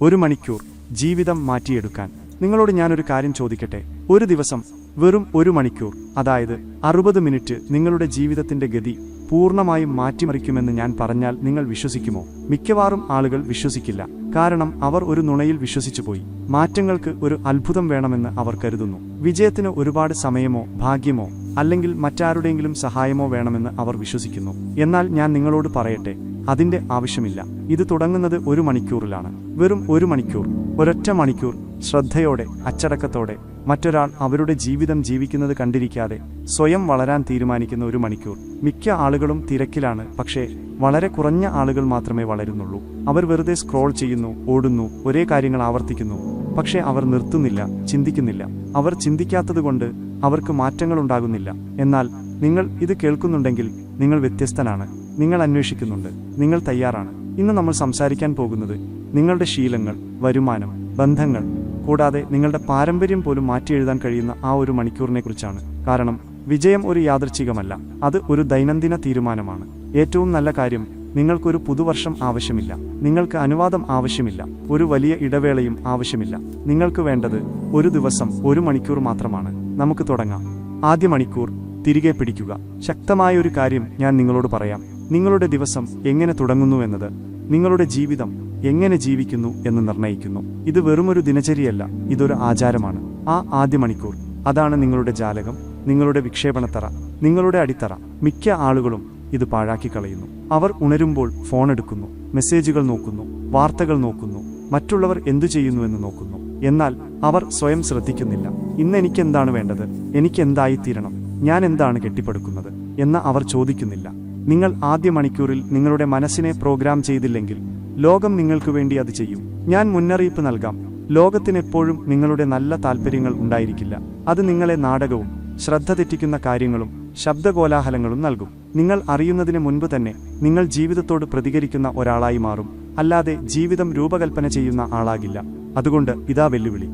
1 മണിക്കൂർ ജീവിതം മാറ്റിയെടുക്കാൻ. നിങ്ങളോട് ഞാനൊരു കാര്യം ചോദിക്കട്ടെ. ഒരു ദിവസം വെറും 1 മണിക്കൂർ, അതായത് 60 മിനിറ്റ് നിങ്ങളുടെ ജീവിതത്തിന്റെ ഗതി പൂർണ്ണമായും മാറ്റിമറിക്കുമെന്ന് ഞാൻ പറഞ്ഞാൽ നിങ്ങൾ വിശ്വസിക്കുമോ? മിക്കവാറും ആളുകൾ വിശ്വസിക്കില്ല. കാരണം അവർ ഒരു നുണയിൽ വിശ്വസിച്ചുപോയി. മാറ്റങ്ങൾക്ക് ഒരു അത്ഭുതം വേണമെന്ന് അവർ കരുതുന്നു. വിജയത്തിന് ഒരുപാട് സമയമോ ഭാഗ്യമോ അല്ലെങ്കിൽ മറ്റാരുടെയെങ്കിലും സഹായമോ വേണമെന്ന് അവർ വിശ്വസിക്കുന്നു. എന്നാൽ ഞാൻ നിങ്ങളോട് പറയട്ടെ, അതിന്റെ ആവശ്യമില്ല. ഇത് തുടങ്ങുന്നത് 1 മണിക്കൂറിലാണ്. വെറും 1 മണിക്കൂർ, ഒരൊറ്റ മണിക്കൂർ ശ്രദ്ധയോടെ, അച്ചടക്കത്തോടെ മറ്റൊരാൾ അവരുടെ ജീവിതം ജീവിക്കുന്നത് കണ്ടിരിക്കാതെ സ്വയം വളരാൻ തീരുമാനിക്കുന്ന 1 മണിക്കൂർ. മിക്ക ആളുകളും തിരക്കിലാണ്, പക്ഷേ വളരെ കുറഞ്ഞ ആളുകൾ മാത്രമേ വളരുന്നുള്ളൂ. അവർ വെറുതെ സ്ക്രോൾ ചെയ്യുന്നു, ഓടുന്നു, ഒരേ കാര്യങ്ങൾ ആവർത്തിക്കുന്നു. പക്ഷേ അവർ നിർത്തുന്നില്ല, ചിന്തിക്കുന്നില്ല. അവർ ചിന്തിക്കാത്തതുകൊണ്ട് അവർക്ക് മാറ്റങ്ങളുണ്ടാകുന്നില്ല. എന്നാൽ നിങ്ങൾ ഇത് കേൾക്കുന്നുണ്ടെങ്കിൽ നിങ്ങൾ വ്യത്യസ്തനാണ്. നിങ്ങൾ അന്വേഷിക്കുന്നുണ്ട്, നിങ്ങൾ തയ്യാറാണ്. ഇന്ന് നമ്മൾ സംസാരിക്കാൻ പോകുന്നത് നിങ്ങളുടെ ശീലങ്ങൾ, വരുമാനം, ബന്ധങ്ങൾ, കൂടാതെ നിങ്ങളുടെ പാരമ്പര്യം പോലും മാറ്റിയെഴുതാൻ കഴിയുന്ന ആ 1 മണിക്കൂറിനെക്കുറിച്ചാണ്. കാരണം വിജയം ഒരു യാദൃച്ഛികമല്ല, അത് ഒരു ദൈനംദിന തീരുമാനമാണ്. ഏറ്റവും നല്ല കാര്യം, നിങ്ങൾക്കൊരു പുതുവർഷം ആവശ്യമില്ല, നിങ്ങൾക്ക് അനുവാദം ആവശ്യമില്ല, ഒരു വലിയ ഇടവേളയും ആവശ്യമില്ല. നിങ്ങൾക്ക് വേണ്ടത് ഒരു ദിവസം 1 മണിക്കൂർ മാത്രമാണ്. നമുക്ക് തുടങ്ങാം. ആദ്യ മണിക്കൂർ തിരികെ പിടിക്കുക. ശക്തമായ ഒരു കാര്യം ഞാൻ നിങ്ങളോട് പറയാം. നിങ്ങളുടെ ദിവസം എങ്ങനെ തുടങ്ങുന്നു എന്നത് നിങ്ങളുടെ ജീവിതം എങ്ങനെ ജീവിക്കുന്നു എന്ന് നിർണ്ണയിക്കുന്നു. ഇത് വെറുമൊരു ദിനചര്യയല്ല, ഇതൊരു ആചാരമാണ്. ആ ആദ്യ മണിക്കൂർ, അതാണ് നിങ്ങളുടെ ജാലകം, നിങ്ങളുടെ വിക്ഷേപണത്തറ, നിങ്ങളുടെ അടിത്തറ. മിക്ക ആളുകളും ഇത് പാഴാക്കി കളയുന്നു. അവർ ഉണരുമ്പോൾ ഫോൺ എടുക്കുന്നു, മെസ്സേജുകൾ നോക്കുന്നു, വാർത്തകൾ നോക്കുന്നു, മറ്റുള്ളവർ എന്തു ചെയ്യുന്നുവെന്ന് നോക്കുന്നു. എന്നാൽ അവർ സ്വയം ശ്രദ്ധിക്കുന്നില്ല. ഇന്ന് എനിക്കെന്താണ് വേണ്ടത്, എനിക്കെന്തായിത്തീരണം, ഞാൻ എന്താണ് കെട്ടിപ്പടുക്കുന്നത് എന്ന് അവർ ചോദിക്കുന്നില്ല. നിങ്ങൾ ആദ്യ മണിക്കൂറിൽ നിങ്ങളുടെ മനസ്സിനെ പ്രോഗ്രാം ചെയ്തില്ലെങ്കിൽ ലോകം നിങ്ങൾക്ക് വേണ്ടി അത് ചെയ്യും. ഞാൻ മുന്നറിയിപ്പ് നൽകാം, ലോകത്തിനെപ്പോഴും നിങ്ങളുടെ നല്ല താൽപ്പര്യങ്ങൾ ഉണ്ടായിരിക്കില്ല. അത് നിങ്ങളെ നാടകവും, ശ്രദ്ധ തെറ്റിക്കുന്ന കാര്യങ്ങളും, ശബ്ദകോലാഹലങ്ങളും നൽകും. നിങ്ങൾ അറിയുന്നതിന് മുൻപ് തന്നെ നിങ്ങൾ ജീവിതത്തോട് പ്രതികരിക്കുന്ന ഒരാളായി മാറും, അല്ലാതെ ജീവിതം രൂപകൽപ്പന ചെയ്യുന്ന ആളാകില്ല. അതുകൊണ്ട് ഇതാ വെല്ലുവിളി.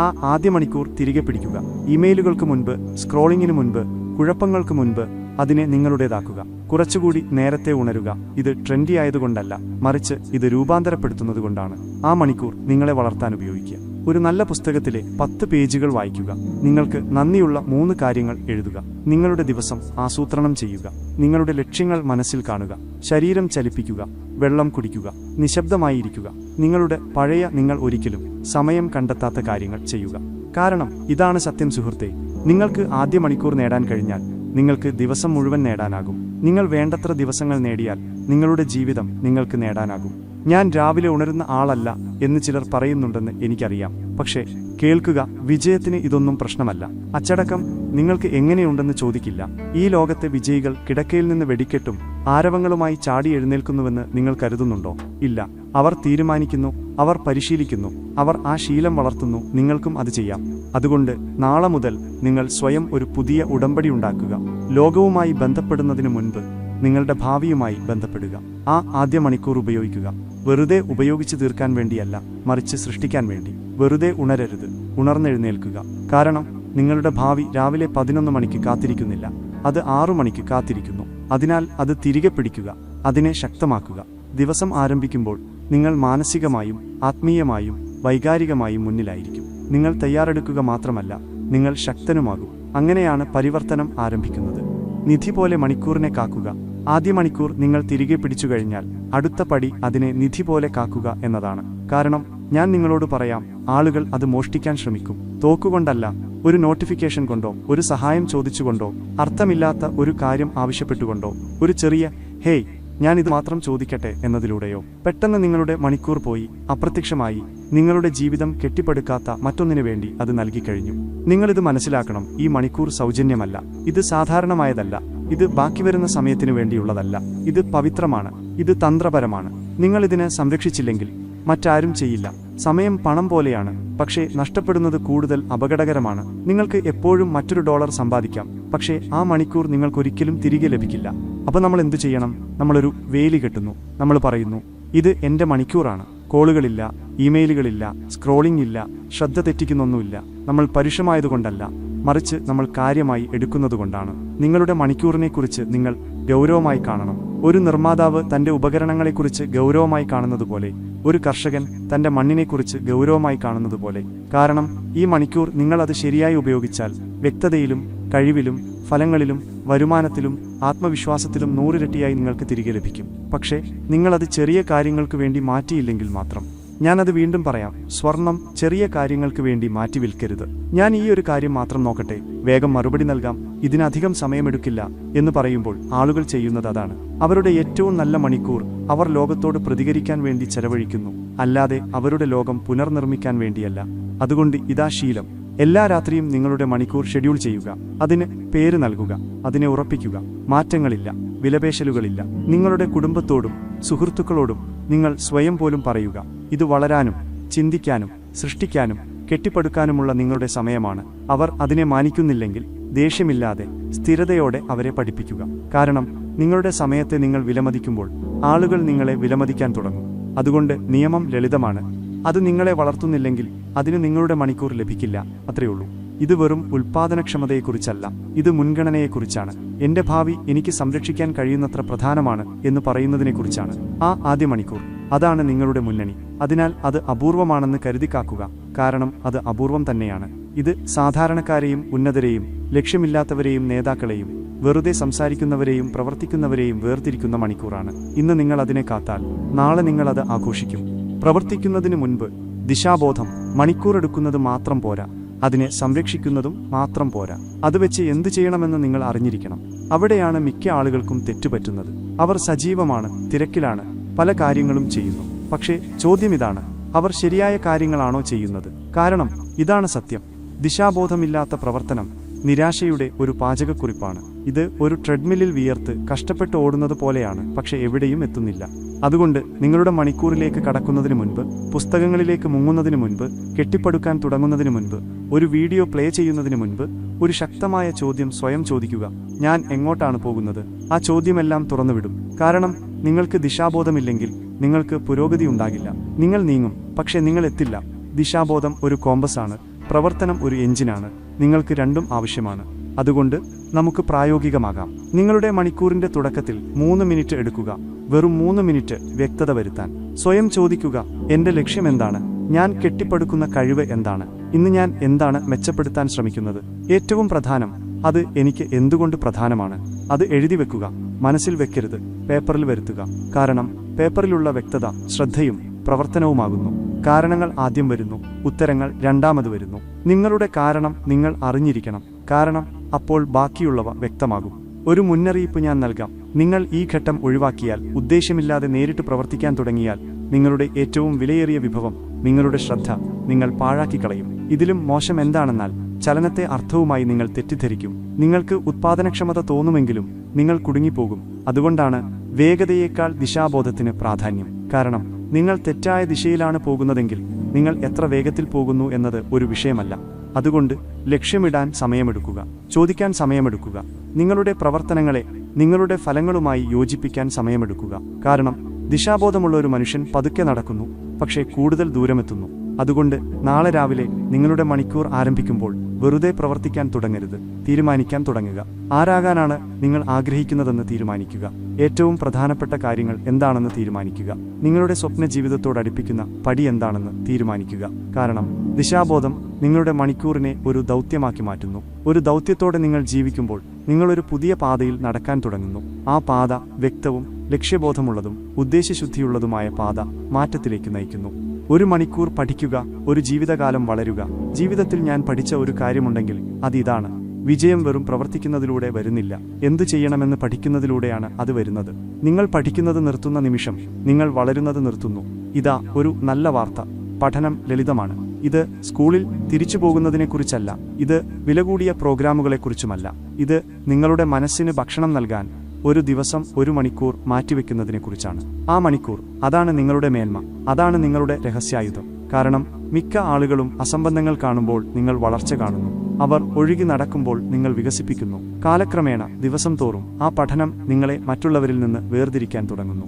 ആ ആദ്യ മണിക്കൂർ തിരികെ പിടിക്കുക. ഇമെയിലുകൾക്ക് മുൻപ്, സ്ക്രോളിങ്ങിന് മുൻപ്, കുഴപ്പങ്ങൾക്ക് മുൻപ് അതിനെ നിങ്ങളുടേതാക്കുക. കുറച്ചുകൂടി നേരത്തെ ഉണരുക. ഇത് ട്രെൻഡി ആയതുകൊണ്ടല്ല, മറിച്ച് ഇത് രൂപാന്തരപ്പെടുത്തുന്നതുകൊണ്ടാണ്. ആ മണിക്കൂർ നിങ്ങളെ വളർത്താൻ ഉപയോഗിക്കുക. ഒരു നല്ല പുസ്തകത്തിലെ 10 പേജുകൾ വായിക്കുക. നിങ്ങൾക്ക് നന്ദിയുള്ള 3 കാര്യങ്ങൾ എഴുതുക. നിങ്ങളുടെ ദിവസം ആസൂത്രണം ചെയ്യുക. നിങ്ങളുടെ ലക്ഷ്യങ്ങൾ മനസ്സിൽ കാണുക. ശരീരം ചലിപ്പിക്കുക. വെള്ളം കുടിക്കുക. നിശബ്ദമായിരിക്കുക. നിങ്ങളുടെ പഴയ നിങ്ങൾ ഒരിക്കലും സമയം കണ്ടെത്താത്ത കാര്യങ്ങൾ ചെയ്യുക. കാരണം ഇതാണ് സത്യം സുഹൃത്തേ, നിങ്ങൾക്ക് ആദ്യ മണിക്കൂർ നേടാൻ കഴിഞ്ഞാൽ നിങ്ങൾക്ക് ദിവസം മുഴുവൻ നേടാനാകും. നിങ്ങൾ വേണ്ടത്ര ദിവസങ്ങൾ നേടിയാൽ നിങ്ങളുടെ ജീവിതം നിങ്ങൾക്ക് നേടാനാകും. ഞാൻ രാവിലെ ഉണരുന്ന ആളല്ല എന്ന് ചിലർ പറയുന്നുണ്ടെന്ന് എനിക്കറിയാം. പക്ഷേ കേൾക്കുക, വിജയത്തിന് ഇതൊന്നും പ്രശ്നമല്ല. അച്ചടക്കം നിങ്ങൾക്ക് എങ്ങനെയുണ്ടെന്ന് ചോദിക്കില്ല. ഈ ലോകത്തെ വിജയികൾ കിടക്കയിൽ നിന്ന് വെടിക്കെട്ടും ആരവങ്ങളുമായി ചാടി എഴുന്നേൽക്കുന്നുവെന്ന് നിങ്ങൾ കരുതുന്നുണ്ടോ? ഇല്ല. അവർ തീരുമാനിക്കുന്നു, അവർ പരിശീലിക്കുന്നു, അവർ ആ ശീലം വളർത്തുന്നു. നിങ്ങൾക്കും അത് ചെയ്യാം. അതുകൊണ്ട് നാളെ മുതൽ നിങ്ങൾ സ്വയം ഒരു പുതിയ ഉടമ്പടി ഉണ്ടാക്കുക. ലോകവുമായി ബന്ധപ്പെടുന്നതിന് മുൻപ് നിങ്ങളുടെ ഭാവിയുമായി ബന്ധപ്പെടുക. ആ ആദ്യ മണിക്കൂർ ഉപയോഗിക്കുക. വെറുതെ ഉപയോഗിച്ചു തീർക്കാൻ വേണ്ടിയല്ല, മറിച്ച് സൃഷ്ടിക്കാൻ വേണ്ടി. വെറുതെ ഉണരരുത്, ഉണർന്നെഴുന്നേൽക്കുക. കാരണം നിങ്ങളുടെ ഭാവി രാവിലെ 11 മണിക്ക് കാത്തിരിക്കുന്നില്ല, അത് 6 മണിക്ക് കാത്തിരിക്കുന്നു. അതിനാൽ അത് തിരികെ പിടിക്കുക, അതിനെ ശക്തമാക്കുക. ദിവസം ആരംഭിക്കുമ്പോൾ നിങ്ങൾ മാനസികമായും ആത്മീയമായും വൈകാരികമായും മുന്നിലായിരിക്കും. നിങ്ങൾ തയ്യാറെടുക്കുക മാത്രമല്ല, നിങ്ങൾ ശക്തനുമാകും. അങ്ങനെയാണ് പരിവർത്തനം ആരംഭിക്കുന്നത്. നിധി പോലെ മണിക്കൂറിനെ കാക്കുക. ആദ്യ മണിക്കൂർ നിങ്ങൾ തിരികെ പിടിച്ചു കഴിഞ്ഞാൽ അടുത്ത പടി അതിനെ നിധി പോലെ കാക്കുക എന്നതാണ്. കാരണം ഞാൻ നിങ്ങളോട് പറയാം, ആളുകൾ അത് മോഷ്ടിക്കാൻ ശ്രമിക്കും. തോക്കുകൊണ്ടല്ല, ഒരു നോട്ടിഫിക്കേഷൻ കൊണ്ടോ, ഒരു സഹായം ചോദിച്ചുകൊണ്ടോ, അർത്ഥമില്ലാത്ത ഒരു കാര്യം ആവശ്യപ്പെട്ടുകൊണ്ടോ, ഒരു ചെറിയ ഹേയ് ഞാൻ ഇത് മാത്രം ചോദിക്കട്ടെ എന്നതിലൂടെയോ. പെട്ടെന്ന് നിങ്ങളുടെ മണിക്കൂർ പോയി, അപ്രത്യക്ഷമായി. നിങ്ങളുടെ ജീവിതം കെട്ടിപ്പടുക്കാത്ത മറ്റൊന്നിനു വേണ്ടി അത് നൽകിക്കഴിഞ്ഞു. നിങ്ങളിത് മനസ്സിലാക്കണം. ഈ മണിക്കൂർ സൗജന്യമല്ല, ഇത് സാധാരണമായതല്ല, ഇത് ബാക്കി വരുന്ന സമയത്തിനു വേണ്ടിയുള്ളതല്ല. ഇത് പവിത്രമാണ്, ഇത് തന്ത്രപരമാണ്. നിങ്ങളിതിനെ സംരക്ഷിച്ചില്ലെങ്കിൽ മറ്റാരും ചെയ്യില്ല. സമയം പണം പോലെയാണ്, പക്ഷേ നഷ്ടപ്പെടുന്നത് കൂടുതൽ അപകടകരമാണ്. നിങ്ങൾക്ക് എപ്പോഴും മറ്റൊരു ഡോളർ സമ്പാദിക്കാം, പക്ഷേ ആ മണിക്കൂർ നിങ്ങൾക്കൊരിക്കലും തിരികെ ലഭിക്കില്ല. അപ്പോൾ നമ്മൾ എന്തു ചെയ്യണം? നമ്മളൊരു വേലി കെട്ടുന്നു. നമ്മൾ പറയുന്നു, ഇത് എൻ്റെ മണിക്കൂറാണ്. കോളുകളില്ല, ഇമെയിലുകളില്ല, സ്ക്രോളിംഗ് ഇല്ല, ശ്രദ്ധ തെറ്റിക്കുന്നൊന്നുമില്ല. നമ്മൾ പരുഷമായതുകൊണ്ടല്ല, മറിച്ച് നമ്മൾ കാര്യമായി എടുക്കുന്നതുകൊണ്ടാണ്. നിങ്ങളുടെ മണിക്കൂറിനെക്കുറിച്ച് നിങ്ങൾ ഗൗരവമായി കാണണം. ഒരു നിർമ്മാതാവ് തന്റെ ഉപകരണങ്ങളെക്കുറിച്ച് ഗൗരവമായി കാണുന്നതുപോലെ, ഒരു കർഷകൻ തന്റെ മണ്ണിനെക്കുറിച്ച് ഗൗരവമായി കാണുന്നതുപോലെ. കാരണം ഈ മണിക്കൂർ നിങ്ങൾ അത് ശരിയായി ഉപയോഗിച്ചാൽ വ്യക്തതയിലും കഴിവിലും ഫലങ്ങളിലും വരുമാനത്തിലും ആത്മവിശ്വാസത്തിലും 100 ഇരട്ടിയായി നിങ്ങൾക്ക് തിരികെ ലഭിക്കും. പക്ഷേ നിങ്ങളത് ചെറിയ കാര്യങ്ങൾക്ക് വേണ്ടി മാറ്റിയില്ലെങ്കിൽ മാത്രം. ഞാനത് വീണ്ടും പറയാം, സ്വർണം ചെറിയ കാര്യങ്ങൾക്ക് വേണ്ടി മാറ്റി വിൽക്കരുത്. ഞാൻ ഈ ഒരു കാര്യം മാത്രം നോക്കട്ടെ, വേഗം മറുപടി നൽകാം, ഇതിനധികം സമയമെടുക്കില്ല എന്ന് പറയുമ്പോൾ ആളുകൾ ചെയ്യുന്നത് അതാണ്. അവരുടെ ഏറ്റവും നല്ല മണിക്കൂർ അവർ ലോകത്തോട് പ്രതികരിക്കാൻ വേണ്ടി ചെലവഴിക്കുന്നു, അല്ലാതെ അവരുടെ ലോകം പുനർനിർമ്മിക്കാൻ വേണ്ടിയല്ല. അതുകൊണ്ട് ഇതാ ശീലം. എല്ലാ രാത്രിയും നിങ്ങളുടെ മണിക്കൂർ ഷെഡ്യൂൾ ചെയ്യുക, അതിന് പേര് നൽകുക, അതിനെ ഉറപ്പിക്കുക. മാറ്റങ്ങളില്ല, വിലപേശലുകളില്ല. നിങ്ങളുടെ കുടുംബത്തോടും സുഹൃത്തുക്കളോടും നിങ്ങൾ സ്വയം പോലും പറയുക, ഇത് വളരാനും ചിന്തിക്കാനും സൃഷ്ടിക്കാനും കെട്ടിപ്പടുക്കാനുമുള്ള നിങ്ങളുടെ സമയമാണ്. അവർ അതിനെ മാനിക്കുന്നില്ലെങ്കിൽ ദേഷ്യമില്ലാതെ സ്ഥിരതയോടെ അവരെ പഠിപ്പിക്കുക. കാരണം നിങ്ങളുടെ സമയത്തെ നിങ്ങൾ വിലമതിക്കുമ്പോൾ ആളുകൾ നിങ്ങളെ വിലമതിക്കാൻ തുടങ്ങും. അതുകൊണ്ട് നിയമം ലളിതമാണ്. അത് നിങ്ങളെ വളർത്തുന്നില്ലെങ്കിൽ അതിന് നിങ്ങളുടെ മണിക്കൂർ ലഭിക്കില്ല, അത്രയുള്ളൂ. ഇത് വെറും ഉൽപ്പാദനക്ഷമതയെക്കുറിച്ചല്ല, ഇത് മുൻഗണനയെക്കുറിച്ചാണ്. എന്റെ ഭാവി എനിക്ക് സംരക്ഷിക്കാൻ കഴിയുന്നത്ര പ്രധാനമാണ് എന്ന് പറയുന്നതിനെക്കുറിച്ചാണ്. ആ ആദ്യ മണിക്കൂർ, അതാണ് നിങ്ങളുടെ മുന്നണി. അതിനാൽ അത് അപൂർവമാണെന്ന് കരുതിക്കാക്കുക, കാരണം അത് അപൂർവം തന്നെയാണ്. ഇത് സാധാരണക്കാരെയും ഉന്നതരെയും ലക്ഷ്യമില്ലാത്തവരെയും നേതാക്കളെയും വെറുതെ സംസാരിക്കുന്നവരെയും പ്രവർത്തിക്കുന്നവരെയും വേർതിരിക്കുന്ന മണിക്കൂറാണ്. ഇന്ന് നിങ്ങൾ അതിനെ കാത്താൽ നാളെ നിങ്ങൾ അത് ആഘോഷിക്കും. പ്രവർത്തിക്കുന്നതിന് മുൻപ് ദിശാബോധം. മണിക്കൂർ എടുക്കുന്നത് മാത്രം പോരാ, അതിനെ സംരക്ഷിക്കുന്നതും മാത്രം പോരാ. അത് വെച്ച് എന്തു ചെയ്യണമെന്ന് നിങ്ങൾ അറിഞ്ഞിരിക്കണം. അവിടെയാണ് മിക്ക ആളുകൾക്കും തെറ്റുപറ്റുന്നത്. അവർ സജീവമാണ്, തിരക്കിലാണ്, പല കാര്യങ്ങളും ചെയ്യുന്നു. പക്ഷേ ചോദ്യം ഇതാണ്, അവർ ശരിയായ കാര്യങ്ങളാണോ ചെയ്യുന്നത്? കാരണം ഇതാണ് സത്യം. ദിശാബോധമില്ലാത്ത പ്രവർത്തനം നിരാശയുടെ ഒരു പാചകക്കുറിപ്പാണ്. ഇത് ഒരു ട്രെഡ്മില്ലിൽ വിയർത്ത് കഷ്ടപ്പെട്ട് ഓടുന്നത് പോലെയാണ്, പക്ഷെ എവിടെയും എത്തുന്നില്ല. അതുകൊണ്ട് നിങ്ങളുടെ മണിക്കൂറിലേക്ക് കടക്കുന്നതിന് മുൻപ്, പുസ്തകങ്ങളിലേക്ക് മുങ്ങുന്നതിന് മുൻപ്, കെട്ടിപ്പടുക്കാൻ തുടങ്ങുന്നതിന് മുൻപ്, ഒരു വീഡിയോ പ്ലേ ചെയ്യുന്നതിന് മുൻപ് ഒരു ശക്തമായ ചോദ്യം സ്വയം ചോദിക്കുക, ഞാൻ എങ്ങോട്ടാണ് പോകുന്നത്? ആ ചോദ്യമെല്ലാം തുറന്നുവിടും. കാരണം നിങ്ങൾക്ക് ദിശാബോധമില്ലെങ്കിൽ നിങ്ങൾക്ക് പുരോഗതി ഉണ്ടാകില്ല. നിങ്ങൾ നീങ്ങും, പക്ഷെ നിങ്ങൾ എത്തില്ല. ദിശാബോധം ഒരു കോമ്പസാണ്, പ്രവർത്തനം ഒരു എഞ്ചിനാണ്. നിങ്ങൾക്ക് രണ്ടും ആവശ്യമാണ്. അതുകൊണ്ട് നമുക്ക് പ്രായോഗികമാകാം. നിങ്ങളുടെ മണിക്കൂറിന്റെ തുടക്കത്തിൽ 3 മിനിറ്റ് എടുക്കുക, വെറും 3 മിനിറ്റ് വ്യക്തത വരുത്താൻ. സ്വയം ചോദിക്കുക, എന്റെ ലക്ഷ്യം എന്താണ്? ഞാൻ കെട്ടിപ്പടുക്കുന്ന കഴിവ് എന്താണ്? ഇന്ന് ഞാൻ എന്താണ് മെച്ചപ്പെടുത്താൻ ശ്രമിക്കുന്നത്? ഏറ്റവും പ്രധാനം, അത് എനിക്ക് എന്തുകൊണ്ട് പ്രധാനമാണ്? അത് എഴുതി വെക്കുക. മനസ്സിൽ വെക്കരുത്, പേപ്പറിൽ വരുത്തുക. കാരണം പേപ്പറിലുള്ള വ്യക്തത ശ്രദ്ധയും പ്രവർത്തനവുമാകുന്നു. കാരണങ്ങൾ ആദ്യം വരുന്നു, ഉത്തരങ്ങൾ രണ്ടാമത് വരുന്നു. നിങ്ങളുടെ കാരണം നിങ്ങൾ അറിഞ്ഞിരിക്കണം, കാരണം അപ്പോൾ ബാക്കിയുള്ളവ വ്യക്തമാകും. ഒരു മുന്നറിയിപ്പ് ഞാൻ നൽകാം. നിങ്ങൾ ഈ ഘട്ടം ഒഴിവാക്കിയാൽ, ഉദ്ദേശ്യമില്ലാതെ നേരിട്ട് പ്രവർത്തിക്കാൻ തുടങ്ങിയാൽ, നിങ്ങളുടെ ഏറ്റവും വിലയേറിയ വിഭവം, നിങ്ങളുടെ ശ്രദ്ധ, നിങ്ങൾ പാഴാക്കിക്കളയും. ഇതിലും മോശം എന്താണെന്നാൽ ചലനത്തെ അർത്ഥവുമായി നിങ്ങൾ തെറ്റിദ്ധരിക്കും. നിങ്ങൾക്ക് ഉത്പാദനക്ഷമത തോന്നുമെങ്കിലും നിങ്ങൾ കുടുങ്ങിപ്പോകും. അതുകൊണ്ടാണ് വേഗതയേക്കാൾ ദിശാബോധത്തിന് പ്രാധാന്യം. കാരണം നിങ്ങൾ തെറ്റായ ദിശയിലാണ് പോകുന്നതെങ്കിൽ നിങ്ങൾ എത്ര വേഗത്തിൽ പോകുന്നു എന്നത് ഒരു വിഷയമല്ല. അതുകൊണ്ട് ലക്ഷ്യമിടാൻ സമയമെടുക്കുക, ചോദിക്കാൻ സമയമെടുക്കുക, നിങ്ങളുടെ പ്രവർത്തനങ്ങളെ നിങ്ങളുടെ ഫലങ്ങളുമായി യോജിപ്പിക്കാൻ സമയമെടുക്കുക. കാരണം ദിശാബോധമുള്ള ഒരു മനുഷ്യൻ പതുക്കെ നടക്കുന്നു, പക്ഷേ കൂടുതൽ ദൂരമെത്തുന്നു. അതുകൊണ്ട് നാളെ രാവിലെ നിങ്ങളുടെ മണിക്കൂർ ആരംഭിക്കുമ്പോൾ വെറുതെ പ്രവർത്തിക്കാൻ തുടങ്ങരുത്, തീരുമാനിക്കാൻ തുടങ്ങുക. ആരാകാനാണ് നിങ്ങൾ ആഗ്രഹിക്കുന്നതെന്ന് തീരുമാനിക്കുക. ഏറ്റവും പ്രധാനപ്പെട്ട കാര്യങ്ങൾ എന്താണെന്ന് തീരുമാനിക്കുക. നിങ്ങളുടെ സ്വപ്ന ജീവിതത്തോടടുപ്പിക്കുന്ന പടി എന്താണെന്ന് തീരുമാനിക്കുക. കാരണം ദിശാബോധം നിങ്ങളുടെ മണിക്കൂറിനെ ഒരു ദൗത്യമാക്കി മാറ്റുന്നു. ഒരു ദൗത്യത്തോടെ നിങ്ങൾ ജീവിക്കുമ്പോൾ നിങ്ങളൊരു പുതിയ പാതയിൽ നടക്കാൻ തുടങ്ങുന്നു. ആ പാത വ്യക്തവും ലക്ഷ്യബോധമുള്ളതും ഉദ്ദേശ്യശുദ്ധിയുള്ളതുമായ പാത മാറ്റത്തിലേക്ക് നയിക്കുന്നു. 1 മണിക്കൂർ പഠിക്കുക, ഒരു ജീവിതകാലം വളരുക. ജീവിതത്തിൽ ഞാൻ പഠിച്ച ഒരു കാര്യമുണ്ടെങ്കിൽ അതിതാണ്, വിജയം വെറും പ്രവർത്തിക്കുന്നതിലൂടെ വരുന്നില്ല, എന്തു ചെയ്യണമെന്ന് പഠിക്കുന്നതിലൂടെയാണ് അത് വരുന്നത്. നിങ്ങൾ പഠിക്കുന്നത് നിർത്തുന്ന നിമിഷം നിങ്ങൾ വളരുന്നത് നിർത്തുന്നു. ഇതാ ഒരു നല്ല വാർത്ത. പഠനം ലളിതമാണ്. ഇത് സ്കൂളിൽ തിരിച്ചു പോകുന്നതിനെക്കുറിച്ചല്ല, ഇത് വില കൂടിയ പ്രോഗ്രാമുകളെക്കുറിച്ചുമല്ല. ഇത് നിങ്ങളുടെ മനസ്സിന് ഭക്ഷണം നൽകാൻ ഒരു ദിവസം 1 മണിക്കൂർ മാറ്റിവെക്കുന്നതിനെക്കുറിച്ചാണ്. ആ മണിക്കൂർ, അതാണ് നിങ്ങളുടെ മേന്മ, അതാണ് നിങ്ങളുടെ രഹസ്യായുധം. കാരണം മിക്ക ആളുകളും അസംബന്ധങ്ങൾ കാണുമ്പോൾ നിങ്ങൾ വളർച്ച കാണുന്നു. അവർ ഒഴുകി നടക്കുമ്പോൾ നിങ്ങൾ വികസിപ്പിക്കുന്നു. കാലക്രമേണ ദിവസം തോറും ആ പഠനം നിങ്ങളെ മറ്റുള്ളവരിൽ നിന്ന് വേർതിരിക്കാൻ തുടങ്ങുന്നു.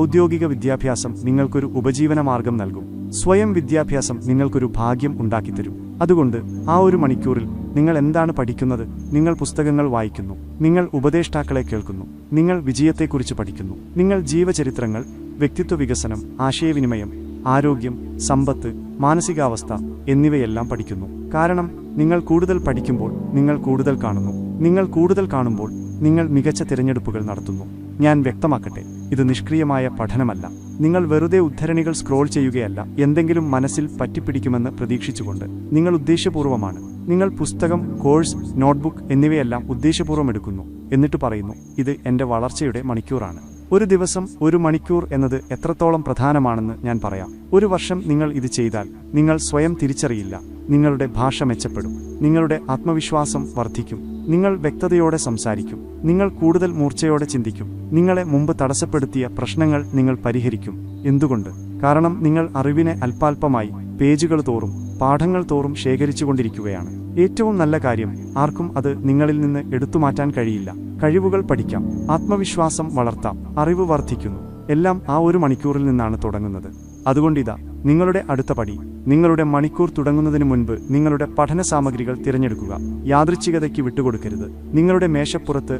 ഔദ്യോഗിക വിദ്യാഭ്യാസം നിങ്ങൾക്കൊരു ഉപജീവനമാർഗം നൽകും. സ്വയം വിദ്യാഭ്യാസം നിങ്ങൾക്കൊരു ഭാഗ്യം ഉണ്ടാക്കിത്തരും. അതുകൊണ്ട് ആ ഒരു മണിക്കൂറിൽ നിങ്ങൾ എന്താണ് പഠിക്കുന്നത്? നിങ്ങൾ പുസ്തകങ്ങൾ വായിക്കുന്നു, നിങ്ങൾ ഉപദേഷ്ടാക്കളെ കേൾക്കുന്നു, നിങ്ങൾ വിജയത്തെക്കുറിച്ച് പഠിക്കുന്നു, നിങ്ങൾ ജീവചരിത്രങ്ങൾ, വ്യക്തിത്വ വികസനം, ആശയവിനിമയം, ആരോഗ്യം, സമ്പത്ത്, മാനസികാവസ്ഥ എന്നിവയെല്ലാം പഠിക്കുന്നു. കാരണം നിങ്ങൾ കൂടുതൽ പഠിക്കുമ്പോൾ നിങ്ങൾ കൂടുതൽ കാണുന്നു, നിങ്ങൾ കൂടുതൽ കാണുമ്പോൾ നിങ്ങൾ മികച്ച തിരഞ്ഞെടുപ്പുകൾ നടത്തുന്നു. ഞാൻ വ്യക്തമാക്കട്ടെ, ഇത് നിഷ്ക്രിയമായ പഠനമല്ല. നിങ്ങൾ വെറുതെ ഉദ്ധരണികൾ സ്ക്രോൾ ചെയ്യുകയല്ല, എന്തെങ്കിലും മനസ്സിൽ പറ്റിപ്പിടിക്കുമെന്ന് പ്രതീക്ഷിച്ചുകൊണ്ട്. നിങ്ങൾ ഉദ്ദേശ്യപൂർവ്വമാണ്. നിങ്ങൾ പുസ്തകം, കോഴ്സ്, നോട്ട്ബുക്ക് എന്നിവയെല്ലാം ഉദ്ദേശ്യപൂർവ്വം എടുക്കുന്നു. എന്നിട്ട് പറയുന്നു, ഇത് എൻ്റെ വളർച്ചയുടെ മണിക്കൂറാണ്. ഒരു ദിവസം 1 മണിക്കൂർ എന്നത് എത്രത്തോളം പ്രധാനമാണെന്ന് ഞാൻ പറയാം. 1 വർഷം നിങ്ങൾ ഇത് ചെയ്താൽ നിങ്ങൾ സ്വയം തിരിച്ചറിയില്ല. നിങ്ങളുടെ ഭാഷ മെച്ചപ്പെടും, നിങ്ങളുടെ ആത്മവിശ്വാസം വർദ്ധിക്കും, നിങ്ങൾ വ്യക്തതയോടെ സംസാരിക്കും, നിങ്ങൾ കൂടുതൽ മൂർച്ചയോടെ ചിന്തിക്കും, നിങ്ങളെ മുമ്പ് തടസ്സപ്പെടുത്തിയ പ്രശ്നങ്ങൾ നിങ്ങൾ പരിഹരിക്കും. എന്തുകൊണ്ട്? കാരണം നിങ്ങൾ അറിവിനെ അല്പാൽപമായി പേജുകൾ തോറും പാഠങ്ങൾ തോറും ശേഖരിച്ചുകൊണ്ടിരിക്കുകയാണ്. ഏറ്റവും നല്ല കാര്യം, ആർക്കും അത് നിങ്ങളിൽ നിന്ന് എടുത്തുമാറ്റാൻ കഴിയില്ല. കഴിവുകൾ പഠിക്കാം, ആത്മവിശ്വാസം വളർത്താം, അറിവ് വർദ്ധിക്കുന്നു. എല്ലാം ആ 1 മണിക്കൂറിൽ നിന്നാണ് തുടങ്ങുന്നത്. അതുകൊണ്ടിതാ നിങ്ങളുടെ അടുത്ത പടി. നിങ്ങളുടെ മണിക്കൂർ തുടങ്ങുന്നതിന് മുൻപ് നിങ്ങളുടെ പഠന സാമഗ്രികൾ തിരഞ്ഞെടുക്കുക. യാദൃച്ഛികതയ്ക്ക് വിട്ടുകൊടുക്കരുത്. നിങ്ങളുടെ മേശപ്പുറത്ത്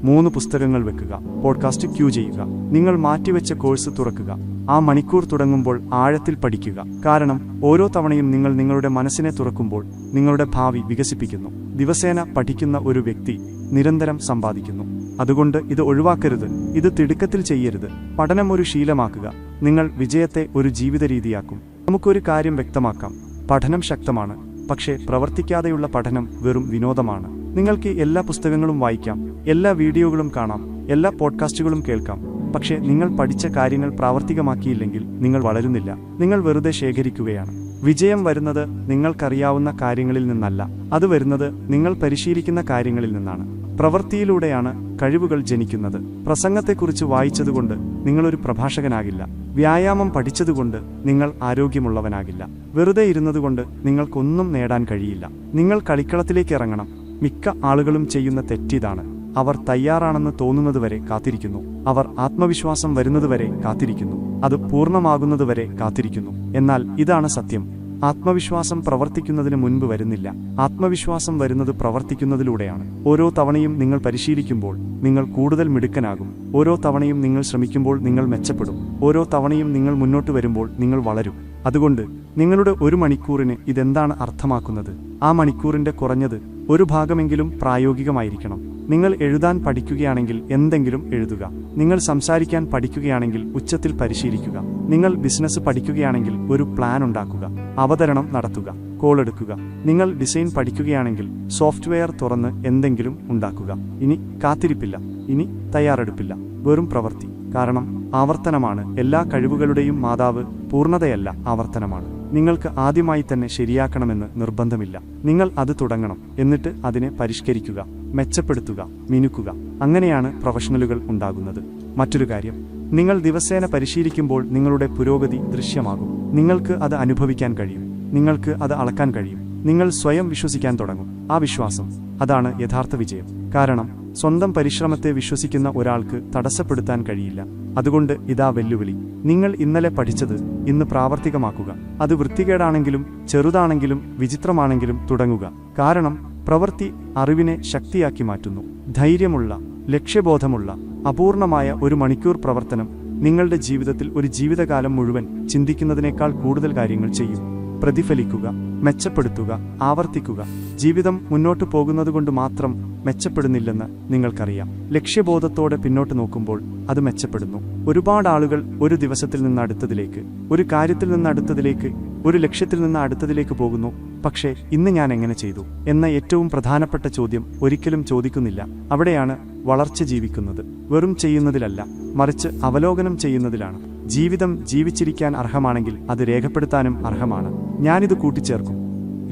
3 പുസ്തകങ്ങൾ വെക്കുക. പോഡ്കാസ്റ്റ് ക്യൂ ചെയ്യുക. നിങ്ങൾ മാറ്റിവെച്ച കോഴ്സ് തുറക്കുക. ആ മണിക്കൂർ തുടങ്ങുമ്പോൾ ആഴത്തിൽ പഠിക്കുക. കാരണം ഓരോ തവണയും നിങ്ങൾ നിങ്ങളുടെ മനസ്സിനെ തുറക്കുമ്പോൾ നിങ്ങളുടെ ഭാവി വികസിപ്പിക്കുന്നു. ദിവസേന പഠിക്കുന്ന ഒരു വ്യക്തി നിരന്തരം സമ്പാദിക്കുന്നു. അതുകൊണ്ട് ഇത് ഒഴിവാക്കരുത്. ഇത് തിടുക്കത്തിൽ ചെയ്യരുത്. പഠനം ഒരു ശീലമാക്കുക. നിങ്ങൾ വിജയത്തെ ഒരു ജീവിത രീതിയാക്കും. നമുക്കൊരു കാര്യം വ്യക്തമാക്കാം. പഠനം ശക്തമാണ്, പക്ഷേ പ്രവർത്തിക്കാതെയുള്ള പഠനം വെറും വിനോദമാണ്. നിങ്ങൾക്ക് എല്ലാ പുസ്തകങ്ങളും വായിക്കാം, എല്ലാ വീഡിയോകളും കാണാം, എല്ലാ പോഡ്കാസ്റ്റുകളും കേൾക്കാം. പക്ഷേ നിങ്ങൾ പഠിച്ച കാര്യങ്ങൾ പ്രാവർത്തികമാക്കിയില്ലെങ്കിൽ നിങ്ങൾ വളരുന്നില്ല. നിങ്ങൾ വെറുതെ ശേഖരിക്കുകയാണ്. വിജയം വരുന്നത് നിങ്ങൾക്കറിയാവുന്ന കാര്യങ്ങളിൽ നിന്നല്ല, അത് വരുന്നത് നിങ്ങൾ പരിശീലിക്കുന്ന കാര്യങ്ങളിൽ നിന്നാണ്. പ്രവൃത്തിയിലൂടെയാണ് കഴിവുകൾ ജനിക്കുന്നത്. പ്രസംഗത്തെക്കുറിച്ച് വായിച്ചതുകൊണ്ട് നിങ്ങളൊരു പ്രഭാഷകനാകില്ല. വ്യായാമം പഠിച്ചതുകൊണ്ട് നിങ്ങൾ ആരോഗ്യമുള്ളവനാകില്ല. വെറുതെ ഇരുന്നതുകൊണ്ട് നിങ്ങൾക്കൊന്നും നേടാൻ കഴിയില്ല. നിങ്ങൾ കളിക്കളത്തിലേക്ക് ഇറങ്ങണം. മിക്ക ആളുകളും ചെയ്യുന്ന തെറ്റിതാണ്. അവർ തയ്യാറാണെന്ന് തോന്നുന്നതുവരെ കാത്തിരിക്കുന്നു. അവർ ആത്മവിശ്വാസം വരുന്നതുവരെ കാത്തിരിക്കുന്നു. അത് പൂർണ്ണമാകുന്നതുവരെ കാത്തിരിക്കുന്നു. എന്നാൽ ഇതാണ് സത്യം. ആത്മവിശ്വാസം പ്രവർത്തിക്കുന്നതിന് മുൻപ് വരുന്നില്ല. ആത്മവിശ്വാസം വരുന്നത് പ്രവർത്തിക്കുന്നതിലൂടെയാണ്. ഓരോ തവണയും നിങ്ങൾ പരിശീലിക്കുമ്പോൾ നിങ്ങൾ കൂടുതൽ മിടുക്കനാകും. ഓരോ തവണയും നിങ്ങൾ ശ്രമിക്കുമ്പോൾ നിങ്ങൾ മെച്ചപ്പെടും. ഓരോ തവണയും നിങ്ങൾ മുന്നോട്ട് വരുമ്പോൾ നിങ്ങൾ വളരും. അതുകൊണ്ട് നിങ്ങളുടെ 1 മണിക്കൂറിന് ഇതെന്താണ് അർത്ഥമാക്കുന്നത്? ആ മണിക്കൂറിന്റെ കുറഞ്ഞത് 1 ഭാഗമെങ്കിലും പ്രായോഗികമായിരിക്കണം. നിങ്ങൾ എഴുതാൻ പഠിക്കുകയാണെങ്കിൽ എന്തെങ്കിലും എഴുതുക. നിങ്ങൾ സംസാരിക്കാൻ പഠിക്കുകയാണെങ്കിൽ ഉച്ചത്തിൽ പരിശീലിക്കുക. നിങ്ങൾ ബിസിനസ് പഠിക്കുകയാണെങ്കിൽ ഒരു പ്ലാൻ ഉണ്ടാക്കുക. അവതരണം നടത്തുക. കോൾ എടുക്കുക. നിങ്ങൾ ഡിസൈൻ പഠിക്കുകയാണെങ്കിൽ സോഫ്റ്റ്വെയർ തുറന്ന് എന്തെങ്കിലും ഉണ്ടാക്കുക. ഇനി കാത്തിരിപ്പില്ല, ഇനി തയ്യാറെടുപ്പില്ല, വെറും പ്രവൃത്തി. കാരണം ആവർത്തനമാണ് എല്ലാ കഴിവുകളുടെയും മാതാവ്. പൂർണ്ണതയല്ല, ആവർത്തനമാണ്. നിങ്ങൾക്ക് ആദ്യമായി തന്നെ ശരിയാക്കണമെന്ന് നിർബന്ധമില്ല. നിങ്ങൾ അത് തുടങ്ങണം, എന്നിട്ട് അതിനെ പരിഷ്കരിക്കുക, മെച്ചപ്പെടുത്തുക, മിനുക്കുക. അങ്ങനെയാണ് പ്രൊഫഷണലുകൾ ഉണ്ടാകുന്നത്. മറ്റൊരു കാര്യം, നിങ്ങൾ ദിവസേന പരിശീലിക്കുമ്പോൾ നിങ്ങളുടെ പുരോഗതി ദൃശ്യമാകും. നിങ്ങൾക്ക് അത് അനുഭവിക്കാൻ കഴിയും. നിങ്ങൾക്ക് അത് അളക്കാൻ കഴിയും. നിങ്ങൾ സ്വയം വിശ്വസിക്കാൻ തുടങ്ങും. ആ വിശ്വാസം, അതാണ് യഥാർത്ഥ വിജയം. കാരണം സ്വന്തം പരിശ്രമത്തെ വിശ്വസിക്കുന്ന ഒരാൾക്ക് തടസ്സപ്പെടുത്താൻ കഴിയില്ല. അതുകൊണ്ട് ഇതാ വെല്ലുവിളി. നിങ്ങൾ ഇന്നലെ പഠിച്ചത് ഇന്ന് പ്രാവർത്തികമാക്കുക. അത് വൃത്തികേടാണെങ്കിലും ചെറുതാണെങ്കിലും വിചിത്രമാണെങ്കിലും തുടങ്ങുക. കാരണം പ്രവൃത്തി അറിവിനെ ശക്തിയാക്കി മാറ്റുന്നു. ധൈര്യമുള്ള, ലക്ഷ്യബോധമുള്ള, അപൂർണമായ 1 മണിക്കൂർ പ്രവർത്തനം നിങ്ങളുടെ ജീവിതത്തിൽ ഒരു ജീവിതകാലം മുഴുവൻ ചിന്തിക്കുന്നതിനേക്കാൾ കൂടുതൽ കാര്യങ്ങൾ ചെയ്യും. പ്രതിഫലിക്കുക, മെച്ചപ്പെടുത്തുക, ആവർത്തിക്കുക. ജീവിതം മുന്നോട്ടു പോകുന്നതുകൊണ്ട് മാത്രം മെച്ചപ്പെടുന്നില്ലെന്ന് നിങ്ങൾക്കറിയാം. ലക്ഷ്യബോധത്തോടെ പിന്നോട്ട് നോക്കുമ്പോൾ അത് മെച്ചപ്പെടുന്നു. ഒരുപാട് ആളുകൾ ഒരു ദിവസത്തിൽ നിന്ന് അടുത്തതിലേക്ക്, ഒരു കാര്യത്തിൽ നിന്ന് അടുത്തതിലേക്ക്, ഒരു ലക്ഷ്യത്തിൽ നിന്ന് അടുത്തതിലേക്ക് പോകുന്നു. പക്ഷേ ഇന്ന് ഞാൻ എങ്ങനെ ചെയ്തു എന്ന ഏറ്റവും പ്രധാനപ്പെട്ട ചോദ്യം ഒരിക്കലും ചോദിക്കുന്നില്ല. അവിടെയാണ് വളർച്ച ജീവിക്കുന്നത്. വെറും ചെയ്യുന്നതിലല്ല, മറിച്ച് അവലോകനം ചെയ്യുന്നതിലാണ്. ജീവിതം ജീവിച്ചിരിക്കാൻ അർഹമാണെങ്കിൽ അത് രേഖപ്പെടുത്താനും അർഹമാണ്. ഞാനിത് കൂട്ടിച്ചേർക്കും.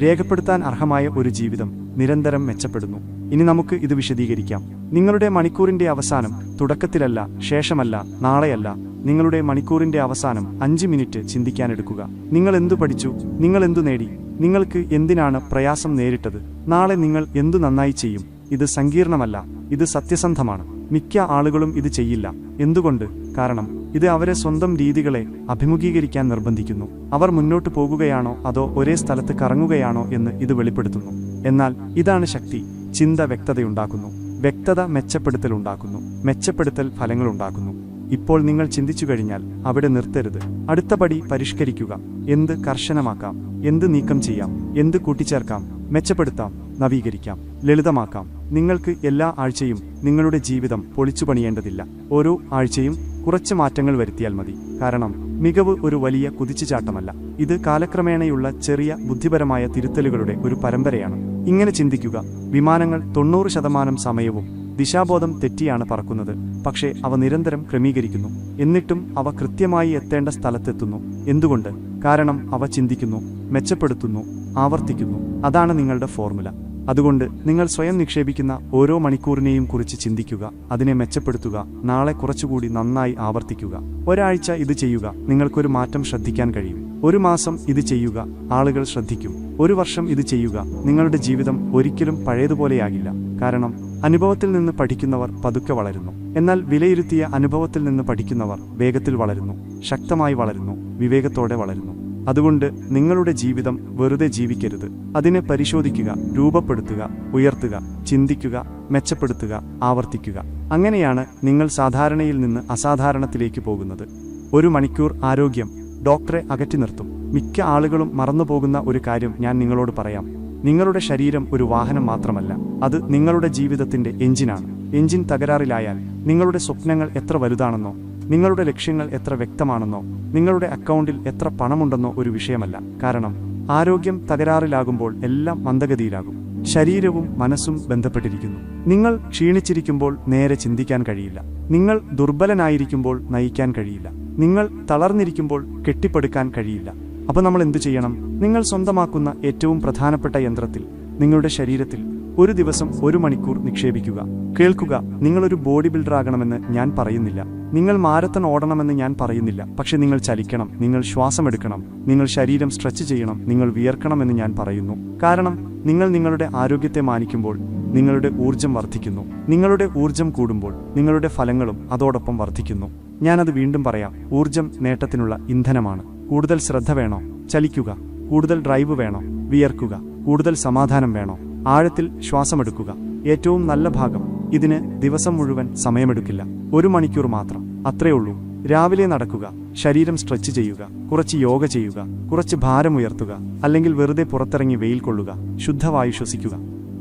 രേഖപ്പെടുത്താൻ അർഹമായ ഒരു ജീവിതം നിരന്തരം മെച്ചപ്പെടുന്നു. ഇനി നമുക്ക് ഇത് വിശദീകരിക്കാം. നിങ്ങളുടെ മണിക്കൂറിന്റെ അവസാനം തുടക്കത്തിലല്ല, ശേഷമല്ല, നാളെയല്ല. നിങ്ങളുടെ മണിക്കൂറിന്റെ അവസാനം 5 മിനിറ്റ് ചിന്തിക്കാനെടുക്കുക. നിങ്ങൾ എന്തു പഠിച്ചു? നിങ്ങൾ എന്തു നേടി? നിങ്ങൾക്ക് എന്തിനാണ് പ്രയാസം നേരിട്ടത്? നാളെ നിങ്ങൾ എന്തു നന്നായി ചെയ്യും? ഇത് സങ്കീർണമല്ല, ഇത് സത്യസന്ധമാണ്. മിക്ക ആളുകളും ഇത് ചെയ്യില്ല. എന്തുകൊണ്ട്? കാരണം ഇത് അവരെ സ്വന്തം രീതികളെ അഭിമുഖീകരിക്കാൻ നിർബന്ധിക്കുന്നു. അവർ മുന്നോട്ട് പോകുകയാണോ അതോ ഒരേ സ്ഥലത്ത് കറങ്ങുകയാണോ എന്ന് ഇത് വെളിപ്പെടുത്തുന്നു. എന്നാൽ ഇതാണ് ശക്തി. ചിന്ത വ്യക്തതയുണ്ടാക്കുന്നു. വ്യക്തത മെച്ചപ്പെടുത്തലുണ്ടാക്കുന്നു. മെച്ചപ്പെടുത്തൽ ഫലങ്ങളുണ്ടാക്കുന്നു. ഇപ്പോൾ നിങ്ങൾ ചിന്തിച്ചു കഴിഞ്ഞാൽ അവിടെ നിർത്തരുത്. അടുത്ത പടി പരിഷ്കരിക്കുക. എന്ത് കർശനമാക്കാം? എന്ത് നീക്കം ചെയ്യാം? എന്ത് കൂട്ടിച്ചേർക്കാം? മെച്ചപ്പെടുത്താം, നവീകരിക്കാം, ലളിതമാക്കാം. നിങ്ങൾക്ക് എല്ലാ ആഴ്ചയും നിങ്ങളുടെ ജീവിതം പൊളിച്ചുപണിയേണ്ടതില്ല. ഓരോ ആഴ്ചയും കുറച്ച് മാറ്റങ്ങൾ വരുത്തിയാൽ മതി. കാരണം മികവ് ഒരു വലിയ കുതിച്ചുചാട്ടമല്ല. ഇത് കാലക്രമേണയുള്ള ചെറിയ ബുദ്ധിപരമായ തിരുത്തലുകളുടെ ഒരു പരമ്പരയാണ്. ഇങ്ങനെ ചിന്തിക്കുക. വിമാനങ്ങൾ 90% സമയവും ദിശാബോധം തെറ്റിയാണ് പറക്കുന്നത്. പക്ഷേ അവ നിരന്തരം ക്രമീകരിക്കുന്നു. എന്നിട്ടും അവ കൃത്യമായി എത്തേണ്ട സ്ഥലത്തെത്തുന്നു. എന്തുകൊണ്ട്? കാരണം അവ ചിന്തിക്കുന്നു, മെച്ചപ്പെടുത്തുന്നു, ആവർത്തിക്കുന്നു. അതാണ് നിങ്ങളുടെ ഫോർമുല. അതുകൊണ്ട് നിങ്ങൾ സ്വയം നിക്ഷേപിക്കുന്ന ഓരോ മണിക്കൂറിനെയും കുറിച്ച് ചിന്തിക്കുക. അതിനെ മെച്ചപ്പെടുത്തുക. നാളെ കുറച്ചുകൂടി നന്നായി ആവർത്തിക്കുക. ഒരാഴ്ച ഇത് ചെയ്യുക, നിങ്ങൾക്കൊരു മാറ്റം ശ്രദ്ധിക്കാൻ കഴിയും. ഒരു മാസം ഇത് ചെയ്യുക, ആളുകൾ ശ്രദ്ധിക്കും. ഒരു വർഷം ഇത് ചെയ്യുക, നിങ്ങളുടെ ജീവിതം ഒരിക്കലും പഴയതുപോലെയാകില്ല. കാരണം അനുഭവത്തിൽ നിന്ന് പഠിക്കുന്നവർ പതുക്കെ വളരുന്നു. എന്നാൽ വിലയിരുത്തിയ അനുഭവത്തിൽ നിന്ന് പഠിക്കുന്നവർ വേഗത്തിൽ വളരുന്നു, ശക്തമായി വളരുന്നു, വിവേകത്തോടെ വളരുന്നു. അതുകൊണ്ട് നിങ്ങളുടെ ജീവിതം വെറുതെ ജീവിക്കരുത്. അതിനെ പരിശോധിക്കുക, രൂപപ്പെടുത്തുക, ഉയർത്തുക, ചിന്തിക്കുക, മെച്ചപ്പെടുത്തുക, ആവർത്തിക്കുക. അങ്ങനെയാണ് നിങ്ങൾ സാധാരണയിൽ നിന്ന് അസാധാരണത്തിലേക്ക് പോകുന്നത്. 1 മണിക്കൂർ ആരോഗ്യം ഡോക്ടറെ അകറ്റി നിർത്തും. മിക്ക ആളുകളും മറന്നുപോകുന്ന ഒരു കാര്യം ഞാൻ നിങ്ങളോട് പറയാം. നിങ്ങളുടെ ശരീരം ഒരു വാഹനം മാത്രമല്ല, അത് നിങ്ങളുടെ ജീവിതത്തിന്റെ എഞ്ചിനാണ്. എഞ്ചിൻ തകരാറിലായാൽ നിങ്ങളുടെ സ്വപ്നങ്ങൾ എത്ര വലുതാണെന്നോ, നിങ്ങളുടെ ലക്ഷ്യങ്ങൾ എത്ര വ്യക്തമാണെന്നോ, നിങ്ങളുടെ അക്കൗണ്ടിൽ എത്ര പണമുണ്ടെന്നോ ഒരു വിഷയമല്ല. കാരണം ആരോഗ്യം തകരാറിലാകുമ്പോൾ എല്ലാം മന്ദഗതിയിലാകും. ശരീരവും മനസ്സും ബന്ധപ്പെട്ടിരിക്കുന്നു. നിങ്ങൾ ക്ഷീണിച്ചിരിക്കുമ്പോൾ നേരെ ചിന്തിക്കാൻ കഴിയില്ല. നിങ്ങൾ ദുർബലനായിരിക്കുമ്പോൾ നയിക്കാൻ കഴിയില്ല. നിങ്ങൾ തളർന്നിരിക്കുമ്പോൾ കെട്ടിപ്പടുക്കാൻ കഴിയില്ല. അപ്പോൾ നമ്മൾ എന്തു ചെയ്യണം? നിങ്ങൾ സ്വന്തമാക്കുന്ന ഏറ്റവും പ്രധാനപ്പെട്ട യന്ത്രത്തിൽ, നിങ്ങളുടെ ശരീരത്തിൽ ഒരു ദിവസം 1 മണിക്കൂർ നിക്ഷേപിക്കുക. കേൾക്കുക, നിങ്ങളൊരു ബോഡി ബിൽഡർ ആകണമെന്ന് ഞാൻ പറയുന്നില്ല. നിങ്ങൾ മാരത്തൺ ഓടണമെന്ന് ഞാൻ പറയുന്നില്ല. പക്ഷെ നിങ്ങൾ ചലിക്കണം, നിങ്ങൾ ശ്വാസമെടുക്കണം, നിങ്ങൾ ശരീരം സ്ട്രെച്ച് ചെയ്യണം, നിങ്ങൾ വിയർക്കണമെന്ന് ഞാൻ പറയുന്നു. കാരണം നിങ്ങൾ നിങ്ങളുടെ ആരോഗ്യത്തെ മാനിക്കുമ്പോൾ നിങ്ങളുടെ ഊർജം വർദ്ധിക്കുന്നു. നിങ്ങളുടെ ഊർജം കൂടുമ്പോൾ നിങ്ങളുടെ ഫലങ്ങളും അതോടൊപ്പം വർദ്ധിക്കുന്നു. ഞാനത് വീണ്ടും പറയാം. ഊർജം നേട്ടത്തിനുള്ള ഇന്ധനമാണ്. കൂടുതൽ ശ്രദ്ധ വേണോ? ചലിക്കുക. കൂടുതൽ ഡ്രൈവ് വേണോ? വിയർക്കുക. കൂടുതൽ സമാധാനം വേണോ? ആഴത്തിൽ ശ്വാസമെടുക്കുക. ഏറ്റവും നല്ല ഭാഗം, ഇതിന് ദിവസം മുഴുവൻ സമയമെടുക്കില്ല. 1 മണിക്കൂർ മാത്രം, അത്രേ ഉള്ളൂ. രാവിലെ നടക്കുക, ശരീരം സ്ട്രെച്ച് ചെയ്യുക, കുറച്ച് യോഗ ചെയ്യുക, കുറച്ച് ഭാരം ഉയർത്തുക, അല്ലെങ്കിൽ വെറുതെ പുറത്തിറങ്ങി വെയിൽ കൊള്ളുക, ശുദ്ധവായു ശ്വസിക്കുക.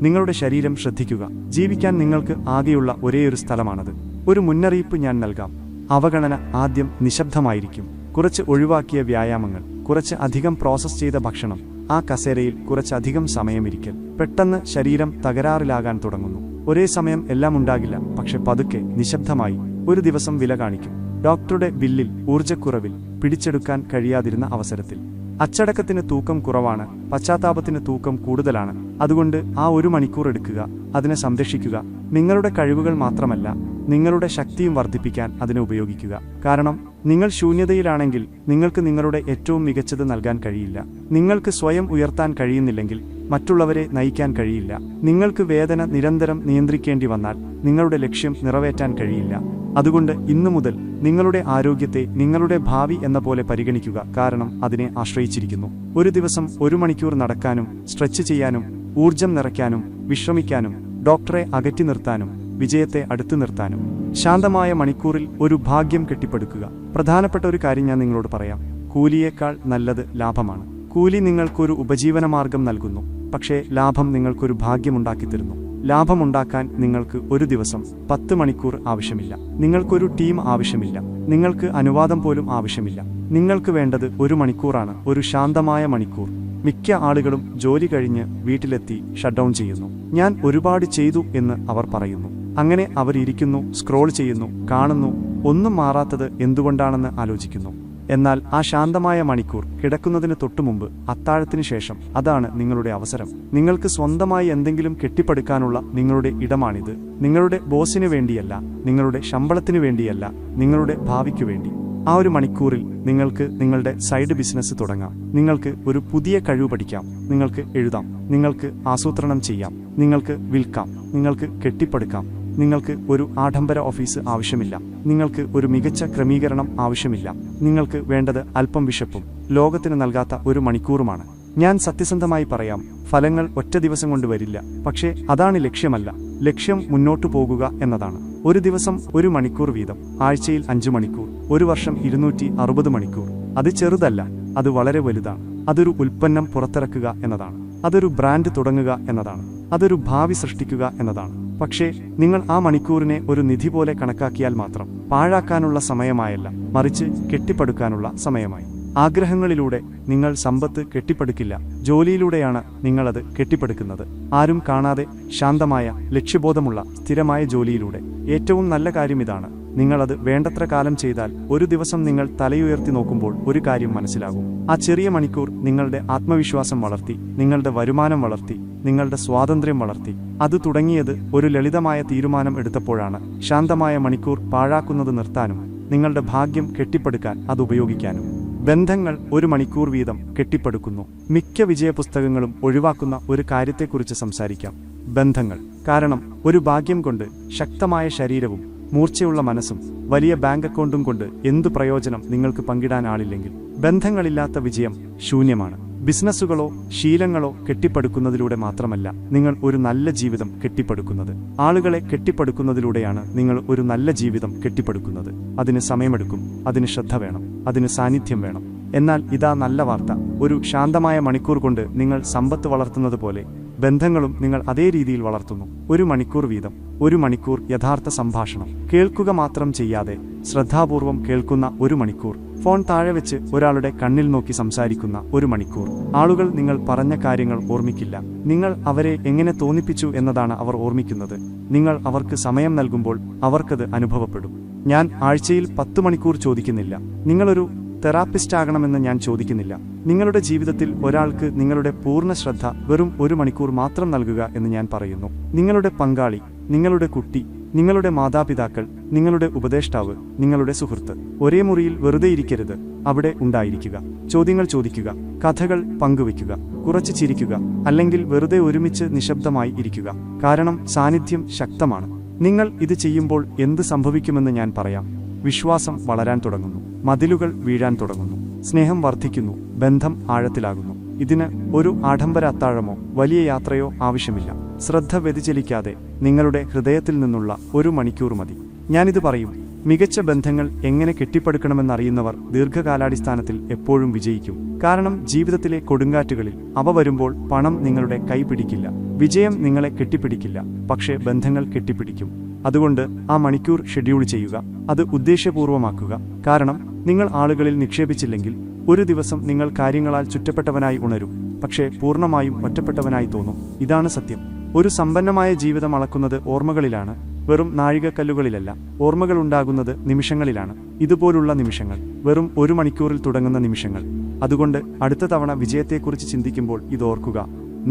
നിങ്ങളുടെ ശരീരം ശ്രദ്ധിക്കുക. ജീവിക്കാൻ നിങ്ങൾക്ക് ആകെയുള്ള ഒരേയൊരു സ്ഥലമാണത്. ഒരു മുന്നറിയിപ്പ് ഞാൻ നൽകാം. അവഗണന ആദ്യം നിശബ്ദമായിരിക്കും. കുറച്ച് ഒഴിവാക്കിയ വ്യായാമങ്ങൾ, കുറച്ച് അധികം പ്രോസസ് ചെയ്ത ഭക്ഷണം, ആ കസേരയിൽ കുറച്ചധികം സമയമിരിക്കൽ. പെട്ടെന്ന് ശരീരം തകരാറിലാകാൻ തുടങ്ങുന്നു. ഒരേ സമയം എല്ലാം ഉണ്ടാകില്ല, പക്ഷെ പതുക്കെ, നിശബ്ദമായി ഒരു ദിവസം വില കാണിക്കും. ഡോക്ടറുടെ ബില്ലിൽ, ഊർജ്ജക്കുറവിൽ, പിടിച്ചെടുക്കാൻ കഴിയാതിരുന്ന അവസരത്തിൽ. അച്ചടക്കത്തിന് തൂക്കം കുറവാണ്, പശ്ചാത്താപത്തിന് തൂക്കം കൂടുതലാണ്. അതുകൊണ്ട് ആ 1 മണിക്കൂർ എടുക്കുക, അതിനെ സംരക്ഷിക്കുക. നിങ്ങളുടെ കഴിവുകൾ മാത്രമല്ല, നിങ്ങളുടെ ശക്തിയും വർദ്ധിപ്പിക്കാൻ അതിനെ ഉപയോഗിക്കുക. കാരണം നിങ്ങൾ ശൂന്യതയിലാണെങ്കിൽ നിങ്ങൾക്ക് നിങ്ങളുടെ ഏറ്റവും മികച്ചത് നൽകാൻ കഴിയില്ല. നിങ്ങൾക്ക് സ്വയം ഉയർത്താൻ കഴിയുന്നില്ലെങ്കിൽ മറ്റുള്ളവരെ നയിക്കാൻ കഴിയില്ല. നിങ്ങൾക്ക് വേദന നിരന്തരം നിയന്ത്രിക്കേണ്ടി വന്നാൽ നിങ്ങളുടെ ലക്ഷ്യം നിറവേറ്റാൻ കഴിയില്ല. അതുകൊണ്ട് ഇന്നു മുതൽ നിങ്ങളുടെ ആരോഗ്യത്തെ നിങ്ങളുടെ ഭാവി എന്ന പോലെ പരിഗണിക്കുക. കാരണം അതിനെ ആശ്രയിച്ചിരിക്കുന്നു. ഒരു ദിവസം 1 മണിക്കൂർ നടക്കാനും, സ്ട്രെച്ച് ചെയ്യാനും, ഊർജം നിറയ്ക്കാനും, വിശ്രമിക്കാനും, ഡോക്ടറെ അകറ്റി നിർത്താനും, വിജയത്തെ അടുത്തു നിർത്താനും. ശാന്തമായ മണിക്കൂറിൽ ഒരു ഭാഗ്യം കെട്ടിപ്പടുക്കുക. പ്രധാനപ്പെട്ട ഒരു കാര്യം ഞാൻ നിങ്ങളോട് പറയാം. കൂലിയേക്കാൾ നല്ലത് ലാഭമാണ്. കൂലി നിങ്ങൾക്കൊരു ഉപജീവനമാർഗം നൽകുന്നു, പക്ഷേ ലാഭം നിങ്ങൾക്കൊരു ഭാഗ്യമുണ്ടാക്കിത്തരുന്നു. ലാഭമുണ്ടാക്കാൻ നിങ്ങൾക്ക് ഒരു ദിവസം 10 മണിക്കൂർ ആവശ്യമില്ല. നിങ്ങൾക്കൊരു ടീം ആവശ്യമില്ല. നിങ്ങൾക്ക് അനുവാദം പോലും ആവശ്യമില്ല. നിങ്ങൾക്ക് വേണ്ടത് 1 മണിക്കൂറാണ്. ഒരു ശാന്തമായ മണിക്കൂർ. മിക്ക ആളുകളും ജോലി കഴിഞ്ഞ് വീട്ടിലെത്തി ഷട്ട് ഡൗൺ ചെയ്യുന്നു. ഞാൻ ഒരുപാട് ചെയ്തു എന്ന് അവർ പറയുന്നു. അങ്ങനെ അവർ ഇരിക്കുന്നു, സ്ക്രോൾ ചെയ്യുന്നു, കാണുന്നു. ഒന്നും മാറാത്തത് എന്തുകൊണ്ടാണെന്ന് ആലോചിക്കുന്നു. എന്നാൽ ആ ശാന്തമായ മണിക്കൂർ, കിടക്കുന്നതിന് തൊട്ടുമുമ്പ്, അത്താഴത്തിന് ശേഷം, അതാണ് നിങ്ങളുടെ അവസരം. നിങ്ങൾക്ക് സ്വന്തമായി എന്തെങ്കിലും കെട്ടിപ്പടുക്കാനുള്ള നിങ്ങളുടെ ഇടമാണിത്. നിങ്ങളുടെ ബോസിന് വേണ്ടിയല്ല, നിങ്ങളുടെ ശമ്പളത്തിനു വേണ്ടിയല്ല, നിങ്ങളുടെ ഭാവിക്കു വേണ്ടി. ആ 1 മണിക്കൂറിൽ നിങ്ങൾക്ക് നിങ്ങളുടെ സൈഡ് ബിസിനസ് തുടങ്ങാം. നിങ്ങൾക്ക് ഒരു പുതിയ കഴിവ് പഠിക്കാം. നിങ്ങൾക്ക് എഴുതാം. നിങ്ങൾക്ക് ആസൂത്രണം ചെയ്യാം. നിങ്ങൾക്ക് വിൽക്കാം. നിങ്ങൾക്ക് കെട്ടിപ്പടുക്കാം. നിങ്ങൾക്ക് ഒരു ആഡംബര ഓഫീസ് ആവശ്യമില്ല. നിങ്ങൾക്ക് ഒരു മികച്ച ക്രമീകരണം ആവശ്യമില്ല. നിങ്ങൾക്ക് വേണ്ടത് അല്പം വിശപ്പും ലോകത്തിന് നൽകാത്ത ഒരു മണിക്കൂറുമാണ്. ഞാൻ സത്യസന്ധമായി പറയാം, ഫലങ്ങൾ ഒറ്റ ദിവസം കൊണ്ട് വരില്ല. പക്ഷേ അതാണ് ലക്ഷ്യമല്ല. ലക്ഷ്യം മുന്നോട്ടു പോകുക എന്നതാണ്. ഒരു ദിവസം 1 മണിക്കൂർ വീതം, ആഴ്ചയിൽ 5 മണിക്കൂർ, ഒരു വർഷം 260 മണിക്കൂർ. അത് ചെറുതല്ല, അത് വളരെ വലുതാണ്. അതൊരു ഉൽപ്പന്നം പുറത്തിറക്കുക എന്നതാണ്. അതൊരു ബ്രാൻഡ് തുടങ്ങുക എന്നതാണ്. അതൊരു ഭാവി സൃഷ്ടിക്കുക എന്നതാണ്. പക്ഷേ നിങ്ങൾ ആ മണിക്കൂറിനെ ഒരു നിധി പോലെ കണക്കാക്കിയാൽ മാത്രം പാഴാക്കാനുള്ള സമയമായല്ല, മറിച്ച് കെട്ടിപ്പടുക്കാനുള്ള സമയമായി. ആഗ്രഹങ്ങളിലൂടെ നിങ്ങൾ സമ്പത്ത് കെട്ടിപ്പടുക്കില്ല, ജോലിയിലൂടെയാണ് നിങ്ങളത് കെട്ടിപ്പടുക്കുന്നത്. ആരും കാണാതെ ശാന്തമായ ലക്ഷ്യബോധമുള്ള സ്ഥിരമായ ജോലിയിലൂടെ. ഏറ്റവും നല്ല കാര്യം ഇതാണ്, നിങ്ങളത് വേണ്ടത്ര കാലം ചെയ്താൽ ഒരു ദിവസം നിങ്ങൾ തലയുയർത്തി നോക്കുമ്പോൾ ഒരു കാര്യം മനസ്സിലാകും. ആ ചെറിയ മണിക്കൂർ നിങ്ങളുടെ ആത്മവിശ്വാസം വളർത്തി, നിങ്ങളുടെ വരുമാനം വളർത്തി, നിങ്ങളുടെ സ്വാതന്ത്ര്യം വളർത്തി. അത് തുടങ്ങിയത് ഒരു ലളിതമായ തീരുമാനം എടുത്തപ്പോഴാണ്. ശാന്തമായ മണിക്കൂർ പാഴാക്കുന്നത് നിർത്താനും നിങ്ങളുടെ ഭാഗ്യം കെട്ടിപ്പടുക്കാൻ അത് ഉപയോഗിക്കാനും. ബന്ധങ്ങൾ 1 മണിക്കൂർ വീതം കെട്ടിപ്പടുക്കുന്നു. മിക്ക വിജയപുസ്തകങ്ങളും ഒഴിവാക്കുന്ന ഒരു കാര്യത്തെക്കുറിച്ച് സംസാരിക്കാം: ബന്ധങ്ങൾ. കാരണം ഒരു ഭാഗ്യം കൊണ്ട് ശക്തമായ ശരീരവും മൂർച്ചയുള്ള മനസ്സും വലിയ ബാങ്ക് അക്കൗണ്ടും കൊണ്ട് എന്തു പ്രയോജനം നിങ്ങൾക്ക് പങ്കിടാൻ ആളില്ലെങ്കിൽ? ബന്ധങ്ങളില്ലാത്ത വിജയം ശൂന്യമാണ്. ബിസിനസ്സുകളോ ശീലങ്ങളോ കെട്ടിപ്പടുക്കുന്നതിലൂടെ മാത്രമല്ല നിങ്ങൾ ഒരു നല്ല ജീവിതം കെട്ടിപ്പടുക്കുന്നത്. ആളുകളെ കെട്ടിപ്പടുക്കുന്നതിലൂടെയാണ് നിങ്ങൾ ഒരു നല്ല ജീവിതം കെട്ടിപ്പടുക്കുന്നത്. അതിന് സമയമെടുക്കും, അതിന് ശ്രദ്ധ വേണം, അതിന് സാന്നിധ്യം വേണം. എന്നാൽ ഇതാ നല്ല വാർത്ത: ഒരു ശാന്തമായ മണിക്കൂർ കൊണ്ട് നിങ്ങൾ സമ്പത്ത് വളർത്തുന്നത് പോലെ ബന്ധങ്ങളും നിങ്ങൾ അതേ രീതിയിൽ വളർത്തുന്നു. 1 മണിക്കൂർ വീതം, 1 മണിക്കൂർ യഥാർത്ഥ സംഭാഷണം. കേൾക്കുക മാത്രം ചെയ്യാതെ ശ്രദ്ധാപൂർവം കേൾക്കുന്ന 1 മണിക്കൂർ. ഫോൺ താഴെ വെച്ച് ഒരാളുടെ കണ്ണിൽ നോക്കി സംസാരിക്കുന്ന 1 മണിക്കൂർ. ആളുകൾ നിങ്ങൾ പറഞ്ഞ കാര്യങ്ങൾ ഓർമ്മിക്കില്ല, നിങ്ങൾ അവരെ എങ്ങനെ തോന്നിപ്പിച്ചു എന്നതാണ് അവർ ഓർമ്മിക്കുന്നത്. നിങ്ങൾ അവർക്ക് സമയം നൽകുമ്പോൾ അവർക്കത് അനുഭവപ്പെടും. ഞാൻ ആഴ്ചയിൽ 10 മണിക്കൂർ ചോദിക്കുന്നില്ല. നിങ്ങളൊരു തെറാപ്പിസ്റ്റ് ആകണമെന്ന് ഞാൻ ചോദിക്കുന്നില്ല. നിങ്ങളുടെ ജീവിതത്തിൽ ഒരാൾക്ക് നിങ്ങളുടെ പൂർണ്ണ ശ്രദ്ധ വെറും 1 മണിക്കൂർ മാത്രം നൽകുക എന്ന് ഞാൻ പറയുന്നു. നിങ്ങളുടെ പങ്കാളി, നിങ്ങളുടെ കുട്ടി, നിങ്ങളുടെ മാതാപിതാക്കൾ, നിങ്ങളുടെ ഉപദേഷ്ടാവ്, നിങ്ങളുടെ സുഹൃത്ത്. ഒരേ മുറിയിൽ വെറുതെ ഇരിക്കരുത്, അവിടെ ഉണ്ടായിരിക്കുക. ചോദ്യങ്ങൾ ചോദിക്കുക, കഥകൾ പങ്കുവയ്ക്കുക, കുറച്ച് ചിരിക്കുക, അല്ലെങ്കിൽ വെറുതെ ഒരുമിച്ച് നിശബ്ദമായി ഇരിക്കുക. കാരണം സാന്നിധ്യം ശക്തമാണ്. നിങ്ങൾ ഇത് ചെയ്യുമ്പോൾ എന്ത് സംഭവിക്കുമെന്ന് ഞാൻ പറയാം. വിശ്വാസം വളരാൻ തുടങ്ങുന്നു, മതിലുകൾ വീഴാൻ തുടങ്ങുന്നു, സ്നേഹം വർദ്ധിക്കുന്നു, ബന്ധം ആഴത്തിലാകുന്നു. ഇതിന് ഒരു ആഡംബര അത്താഴമോ വലിയ യാത്രയോ ആവശ്യമില്ല. ശ്രദ്ധ വ്യതിചലിക്കാതെ നിങ്ങളുടെ ഹൃദയത്തിൽ നിന്നുള്ള 1 മണിക്കൂർ മതി. ഞാനിത് പറയും, മികച്ച ബന്ധങ്ങൾ എങ്ങനെ കെട്ടിപ്പടുക്കണമെന്നറിയുന്നവർ ദീർഘകാലാടിസ്ഥാനത്തിൽ എപ്പോഴും വിജയിക്കും. കാരണം ജീവിതത്തിലെ കൊടുങ്കാറ്റുകളിൽ അവ വരുമ്പോൾ പണം നിങ്ങളുടെ കൈ പിടിക്കില്ല, വിജയം നിങ്ങളെ കെട്ടിപ്പിടിക്കില്ല, പക്ഷേ ബന്ധങ്ങൾ കെട്ടിപ്പിടിക്കും. അതുകൊണ്ട് ആ മണിക്കൂർ ഷെഡ്യൂൾ ചെയ്യുക, അത് ഉദ്ദേശ്യപൂർവ്വമാക്കുക. കാരണം നിങ്ങൾ ആളുകളിൽ നിക്ഷേപിച്ചില്ലെങ്കിൽ ഒരു ദിവസം നിങ്ങൾ കാര്യങ്ങളാൽ ചുറ്റപ്പെട്ടവനായി ഉണരും, പക്ഷേ പൂർണ്ണമായും ഒറ്റപ്പെട്ടവനായി തോന്നും. ഇതാണ് സത്യം. ഒരു സമ്പന്നമായ ജീവിതം അളക്കുന്നത് ഓർമ്മകളിലാണ്, വെറും നാഴികക്കല്ലുകളിലല്ല. ഓർമ്മകൾ ഉണ്ടാകുന്നത് നിമിഷങ്ങളിലാണ്. ഇതുപോലുള്ള നിമിഷങ്ങൾ, വെറും 1 മണിക്കൂറിൽ തുടങ്ങുന്ന നിമിഷങ്ങൾ. അതുകൊണ്ട് അടുത്ത തവണ വിജയത്തെക്കുറിച്ച് ചിന്തിക്കുമ്പോൾ ഇതോർക്കുക: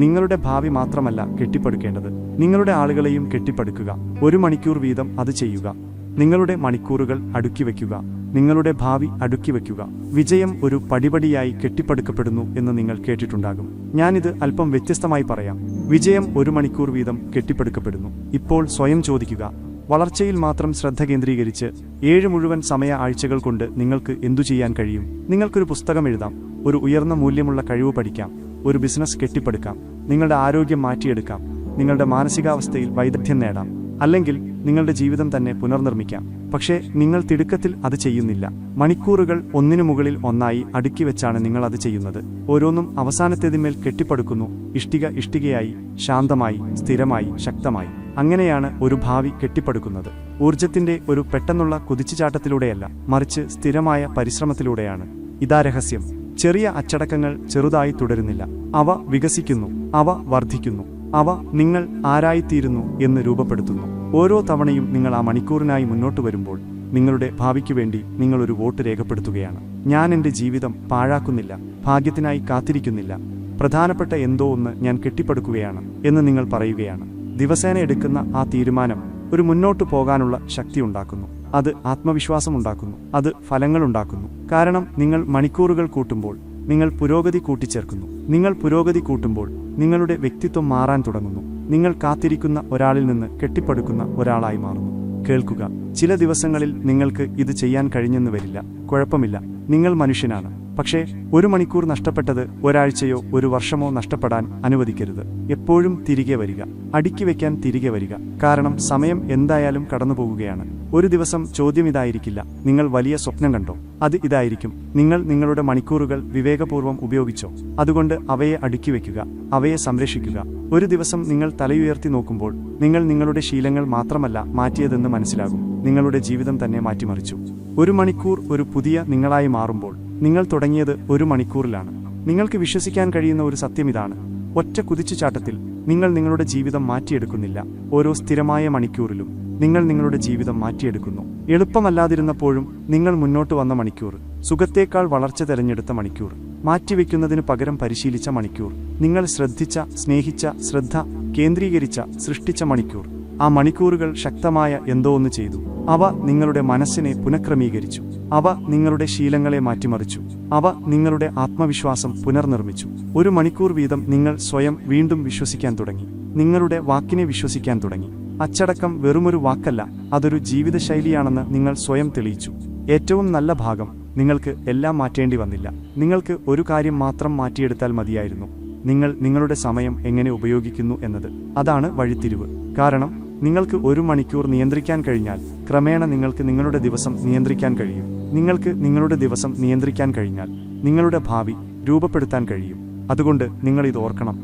നിങ്ങളുടെ ഭാവി മാത്രമല്ല കെട്ടിപ്പടുക്കേണ്ടത്, നിങ്ങളുടെ ആളുകളെയും കെട്ടിപ്പടുക്കുക. 1 മണിക്കൂർ വീതം അത് ചെയ്യുക. നിങ്ങളുടെ മണിക്കൂറുകൾ അടുക്കി വയ്ക്കുക, നിങ്ങളുടെ ഭാവി അടുക്കി വയ്ക്കുക. വിജയം ഒരു പടിപടിയായി കെട്ടിപ്പടുക്കപ്പെടുന്നു എന്ന് നിങ്ങൾ കേട്ടിട്ടുണ്ടാകും. ഞാനിത് അല്പം വ്യത്യസ്തമായി പറയാം. വിജയം 1 മണിക്കൂർ വീതം കെട്ടിപ്പടുക്കപ്പെടുന്നു. ഇപ്പോൾ സ്വയം ചോദിക്കുക, വളർച്ചയിൽ മാത്രം ശ്രദ്ധ കേന്ദ്രീകരിച്ച് 7 മുഴുവൻ സമയ ആഴ്ചകൾ കൊണ്ട് നിങ്ങൾക്ക് എന്തു ചെയ്യാൻ കഴിയും? നിങ്ങൾക്കൊരു പുസ്തകം എഴുതാം, ഒരു ഉയർന്ന മൂല്യമുള്ള കഴിവ് പഠിക്കാം, ഒരു ബിസിനസ് കെട്ടിപ്പടുക്കാം, നിങ്ങളുടെ ആരോഗ്യം മാറ്റിയെടുക്കാം, നിങ്ങളുടെ മാനസികാവസ്ഥയിൽ വൈദഗ്ധ്യം നേടാം, അല്ലെങ്കിൽ നിങ്ങളുടെ ജീവിതം തന്നെ പുനർനിർമ്മിക്കാം. പക്ഷേ നിങ്ങൾ തിടുക്കത്തിൽ അത് ചെയ്യുന്നില്ല. മണിക്കൂറുകൾ ഒന്നിനു മുകളിൽ ഒന്നായി അടുക്കി വെച്ചാണ് നിങ്ങൾ അത് ചെയ്യുന്നത്. ഓരോന്നും അവസാനത്തേതിന്മേൽ കെട്ടിപ്പടുക്കുന്നു, ഇഷ്ടിക ഇഷ്ടികയായി, ശാന്തമായി, സ്ഥിരമായി, ശക്തമായി. അങ്ങനെയാണ് ഒരു ഭാവി കെട്ടിപ്പടുക്കുന്നത്. ഊർജത്തിന്റെ ഒരു പെട്ടെന്നുള്ള കുതിച്ചുചാട്ടത്തിലൂടെയല്ല, മറിച്ച് സ്ഥിരമായ പരിശ്രമത്തിലൂടെയാണ്. ഇതാ രഹസ്യം. ചെറിയ അച്ചടക്കങ്ങൾ ചെറുതായി തുടരുന്നില്ല, അവ വികസിക്കുന്നു, അവ വർദ്ധിക്കുന്നു, അവ നിങ്ങൾ ആരായിത്തീരുന്നു എന്ന് രൂപപ്പെടുത്തുന്നു. ഓരോ തവണയും നിങ്ങൾ ആ മണിക്കൂറിനായി മുന്നോട്ട് വരുമ്പോൾ നിങ്ങളുടെ ഭാവിക്കു വേണ്ടി നിങ്ങളൊരു വോട്ട് രേഖപ്പെടുത്തുകയാണ്. ഞാൻ എൻ്റെ ജീവിതം പാഴാക്കുന്നില്ല, ഭാഗ്യത്തിനായി കാത്തിരിക്കുന്നില്ല, പ്രധാനപ്പെട്ട എന്തോ ഒന്ന് ഞാൻ കെട്ടിപ്പടുക്കുകയാണ് എന്ന് നിങ്ങൾ പറയുകയാണ്. ദിവസേന എടുക്കുന്ന ആ തീരുമാനം ഒരു മുന്നോട്ടു പോകാനുള്ള ശക്തി ഉണ്ടാക്കുന്നു. അത് ആത്മവിശ്വാസം ഉണ്ടാക്കുന്നു, അത് ഫലങ്ങൾ ഉണ്ടാക്കുന്നു. കാരണം നിങ്ങൾ മണിക്കൂറുകൾ കൂട്ടുമ്പോൾ നിങ്ങൾ പുരോഗതി കൂട്ടിച്ചേർക്കുന്നു. നിങ്ങൾ പുരോഗതി കൂട്ടുമ്പോൾ നിങ്ങളുടെ വ്യക്തിത്വം മാറാൻ തുടങ്ങുന്നു. നിങ്ങൾ കാത്തിരിക്കുന്ന ഒരാളിൽ നിന്ന് കെട്ടിപ്പടുക്കുന്ന ഒരാളായി മാറുന്നു. കേൾക്കുക, ചില ദിവസങ്ങളിൽ നിങ്ങൾക്ക് ഇത് ചെയ്യാൻ കഴിഞ്ഞെന്ന് വരില്ല. കുഴപ്പമില്ല, നിങ്ങൾ മനുഷ്യനാണ്. പക്ഷേ 1 മണിക്കൂർ നഷ്ടപ്പെട്ടത് ഒരാഴ്ചയോ 1 വർഷമോ നഷ്ടപ്പെടാൻ അനുവദിക്കരുത്. എപ്പോഴും തിരികെ വരിക, അടുക്കി വയ്ക്കാൻ തിരികെ വരിക. കാരണം സമയം എന്തായാലും കടന്നുപോകുകയാണ്. ഒരു ദിവസം ചോദ്യം ഇതായിരിക്കില്ല, നിങ്ങൾ വലിയ സ്വപ്നം കണ്ടോ? അത് ഇതായിരിക്കും, നിങ്ങൾ നിങ്ങളുടെ മണിക്കൂറുകൾ വിവേകപൂർവ്വം ഉപയോഗിച്ചോ? അതുകൊണ്ട് അവയെ അടുക്കി വയ്ക്കുക, അവയെ സംരക്ഷിക്കുക. ഒരു ദിവസം നിങ്ങൾ തലയുയർത്തി നോക്കുമ്പോൾ നിങ്ങൾ നിങ്ങളുടെ ശീലങ്ങൾ മാത്രമല്ല മാറ്റിയതെന്ന് മനസ്സിലാകും. നിങ്ങളുടെ ജീവിതം തന്നെ മാറ്റിമറിച്ചു. 1 മണിക്കൂർ ഒരു പുതിയ നിങ്ങളായി മാറുമ്പോൾ നിങ്ങൾ തുടങ്ങിയത് 1 മണിക്കൂറിലാണ്. നിങ്ങൾക്ക് വിശ്വസിക്കാൻ കഴിയുന്ന ഒരു സത്യം ഇതാണ്: ഒറ്റ കുതിച്ചുചാട്ടത്തിൽ നിങ്ങൾ നിങ്ങളുടെ ജീവിതം മാറ്റിയെടുക്കുന്നില്ല. ഓരോ സ്ഥിരമായ മണിക്കൂറിലും നിങ്ങൾ നിങ്ങളുടെ ജീവിതം മാറ്റിയെടുക്കുന്നു. എളുപ്പമല്ലാതിരുന്നപ്പോഴും നിങ്ങൾ മുന്നോട്ട് വന്ന മണിക്കൂർ, സുഖത്തേക്കാൾ വളർച്ച തിരഞ്ഞെടുത്ത മണിക്കൂർ, മാറ്റിവെക്കുന്നതിന് പകരം പരിശീലിച്ച മണിക്കൂർ, നിങ്ങൾ ശ്രദ്ധിച്ച, സ്നേഹിച്ച, ശ്രദ്ധ കേന്ദ്രീകരിച്ച, സൃഷ്ടിച്ച മണിക്കൂർ. ആ മണിക്കൂറുകൾ ശക്തമായ എന്തോ ഒന്ന് ചെയ്തു. അവ നിങ്ങളുടെ മനസ്സിനെ പുനഃക്രമീകരിച്ചു. അവ നിങ്ങളുടെ ശീലങ്ങളെ മാറ്റിമറിച്ചു. അവ നിങ്ങളുടെ ആത്മവിശ്വാസം പുനർനിർമ്മിച്ചു. 1 മണിക്കൂർ വീതം നിങ്ങൾ സ്വയം വീണ്ടും വിശ്വസിക്കാൻ തുടങ്ങി. നിങ്ങളുടെ വാക്കിനെ വിശ്വസിക്കാൻ തുടങ്ങി. അച്ചടക്കം വെറുമൊരു വാക്കല്ല, അതൊരു ജീവിതശൈലിയാണെന്ന് നിങ്ങൾ സ്വയം തെളിയിച്ചു. ഏറ്റവും നല്ല ഭാഗം, നിങ്ങൾക്ക് എല്ലാം മാറ്റേണ്ടി വന്നില്ല. നിങ്ങൾക്ക് ഒരു കാര്യം മാത്രം മാറ്റിയെടുത്താൽ മതിയായിരുന്നു: നിങ്ങൾ നിങ്ങളുടെ സമയം എങ്ങനെ ഉപയോഗിക്കുന്നു എന്നത്. അതാണ് വഴിത്തിരിവ്. കാരണം നിങ്ങൾക്ക് 1 മണിക്കൂർ നിയന്ത്രിക്കാൻ കഴിഞ്ഞാൽ ക്രമേണ നിങ്ങൾക്ക് നിങ്ങളുടെ ദിവസം നിയന്ത്രിക്കാൻ കഴിയും. നിങ്ങൾക്ക് നിങ്ങളുടെ ദിവസം നിയന്ത്രിക്കാൻ കഴിഞ്ഞാൽ നിങ്ങളുടെ ഭാവി രൂപപ്പെടുത്താൻ കഴിയും. അതുകൊണ്ട് നിങ്ങൾ ഇത് ഓർക്കണം: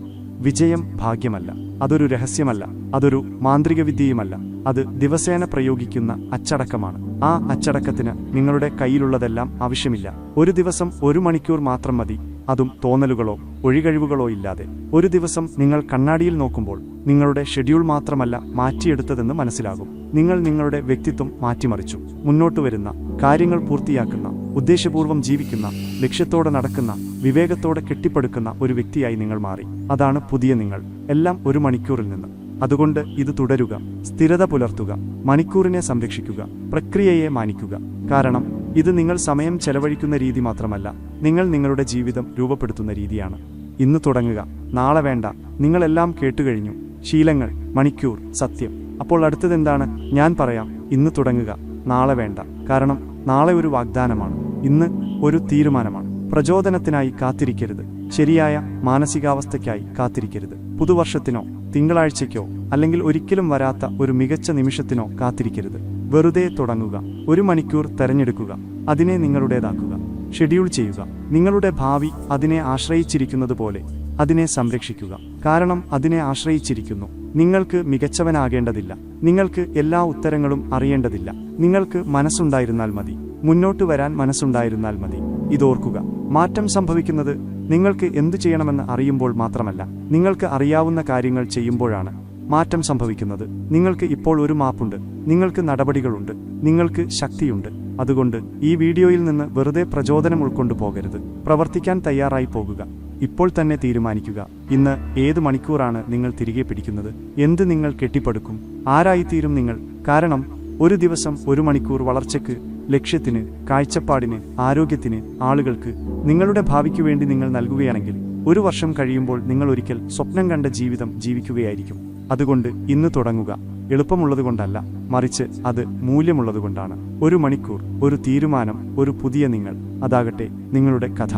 വിജയം ഭാഗ്യമല്ല, അതൊരു രഹസ്യമല്ല, അതൊരു മാന്ത്രിക വിദ്യയുമല്ല. അത് ദിവസേന പ്രയോഗിക്കുന്ന അച്ചടക്കമാണ്. ആ അച്ചടക്കത്തിന് നിങ്ങളുടെ കയ്യിലുള്ളതെല്ലാം ആവശ്യമില്ല. ഒരു ദിവസം 1 മണിക്കൂർ മാത്രം മതി, അതും തോന്നലുകളോ ഒഴികഴിവുകളോ ഇല്ലാതെ. ഒരു ദിവസം നിങ്ങൾ കണ്ണാടിയിൽ നോക്കുമ്പോൾ നിങ്ങളുടെ ഷെഡ്യൂൾ മാത്രമല്ല മാറ്റിയെടുത്തതെന്ന് മനസ്സിലാകും. നിങ്ങൾ നിങ്ങളുടെ വ്യക്തിത്വം മാറ്റിമറിച്ചു. മുന്നോട്ട് വരുന്ന, കാര്യങ്ങൾ പൂർത്തിയാക്കുന്ന, ഉദ്ദേശപൂർവ്വം ജീവിക്കുന്ന, ലക്ഷ്യത്തോടെ നടക്കുന്ന, വിവേകത്തോടെ കെട്ടിപ്പടുക്കുന്ന ഒരു വ്യക്തിയായി നിങ്ങൾ മാറി. അതാണ് പുതിയ നിങ്ങൾ, എല്ലാം 1 മണിക്കൂറിൽ നിന്ന്. അതുകൊണ്ട് ഇത് തുടരുക, സ്ഥിരത പുലർത്തുക, മണിക്കൂറിനെ സംരക്ഷിക്കുക, പ്രക്രിയയെ മാനിക്കുക. കാരണം ഇത് നിങ്ങൾ സമയം ചെലവഴിക്കുന്ന രീതി മാത്രമല്ല, നിങ്ങൾ നിങ്ങളുടെ ജീവിതം രൂപപ്പെടുത്തുന്ന രീതിയാണ്. ഇന്ന് തുടങ്ങുക, നാളെ വേണ്ട. നിങ്ങളെല്ലാം കേട്ടുകഴിഞ്ഞു: ശീലങ്ങൾ, മണിക്കൂർ, സത്യം. അപ്പോൾ അടുത്തതെന്താണ്? ഞാൻ പറയാം: ഇന്ന് തുടങ്ങുക, നാളെ വേണ്ട. കാരണം നാളെ ഒരു വാഗ്ദാനമാണ്, ഇന്ന് ഒരു തീരുമാനമാണ്. പ്രചോദനത്തിനായി കാത്തിരിക്കരുത്. ശരിയായ മാനസികാവസ്ഥയ്ക്കായി കാത്തിരിക്കരുത്. പുതുവർഷത്തിനോ തിങ്കളാഴ്ചയ്ക്കോ അല്ലെങ്കിൽ ഒരിക്കലും വരാത്ത ഒരു മികച്ച നിമിഷത്തിനോ കാത്തിരിക്കരുത്. വെറുതെ തുടങ്ങുക. 1 മണിക്കൂർ തെരഞ്ഞെടുക്കുക, അതിനെ നിങ്ങളുടേതാക്കുക, ഷെഡ്യൂൾ ചെയ്യുക. നിങ്ങളുടെ ഭാവി അതിനെ ആശ്രയിച്ചിരിക്കുന്നത് പോലെ അതിനെ സംരക്ഷിക്കുക. കാരണം അതിനെ ആശ്രയിച്ചിരിക്കുന്നു. നിങ്ങൾക്ക് മികച്ചവനാകേണ്ടതില്ല. നിങ്ങൾക്ക് എല്ലാ ഉത്തരങ്ങളും അറിയേണ്ടതില്ല. നിങ്ങൾക്ക് മനസ്സുണ്ടായിരുന്നാൽ മതി. മുന്നോട്ട് വരാൻ മനസ്സുണ്ടായിരുന്നാൽ മതി. ഇതോർക്കുക: മാറ്റം സംഭവിക്കുന്നത് നിങ്ങൾക്ക് എന്തു ചെയ്യണമെന്ന് അറിയുമ്പോൾ മാത്രമല്ല, നിങ്ങൾക്ക് അറിയാവുന്ന കാര്യങ്ങൾ ചെയ്യുമ്പോഴാണ് മാറ്റം സംഭവിക്കുന്നത്. നിങ്ങൾക്ക് ഇപ്പോൾ ഒരു മാപ്പുണ്ട്, നിങ്ങൾക്ക് നടപടികളുണ്ട്, നിങ്ങൾക്ക് ശക്തിയുണ്ട്. അതുകൊണ്ട് ഈ വീഡിയോയിൽ നിന്ന് വെറുതെ പ്രചോദനം ഉൾക്കൊണ്ടു പോകരുത്. പ്രവർത്തിക്കാൻ തയ്യാറായി പോകുക. ഇപ്പോൾ തന്നെ തീരുമാനിക്കുക: ഇന്ന് ഏത് മണിക്കൂറാണ് നിങ്ങൾ തിരികെ പിടിക്കുന്നത്? എന്ത് നിങ്ങൾ കെട്ടിപ്പടുക്കും? ആരായിത്തീരും നിങ്ങൾ? കാരണം ഒരു ദിവസം 1 മണിക്കൂർ വളർച്ചയ്ക്ക്, ലക്ഷ്യത്തിന്, കാഴ്ചപ്പാടിന്, ആരോഗ്യത്തിന്, ആളുകൾക്ക്, നിങ്ങളുടെ ഭാവിക്കു വേണ്ടി നിങ്ങൾ നൽകുകയാണെങ്കിൽ 1 വർഷം കഴിയുമ്പോൾ നിങ്ങൾ ഒരിക്കൽ സ്വപ്നം കണ്ട ജീവിതം ജീവിക്കുകയായിരിക്കും. അതുകൊണ്ട് ഇന്ന് തുടങ്ങുക. എളുപ്പമുള്ളതുകൊണ്ടല്ല, മറിച്ച് അത് മൂല്യമുള്ളതുകൊണ്ടാണ്. 1 മണിക്കൂർ, ഒരു തീരുമാനം, ഒരു പുതിയ നിങ്ങൾ. അതാകട്ടെ നിങ്ങളുടെ കഥ.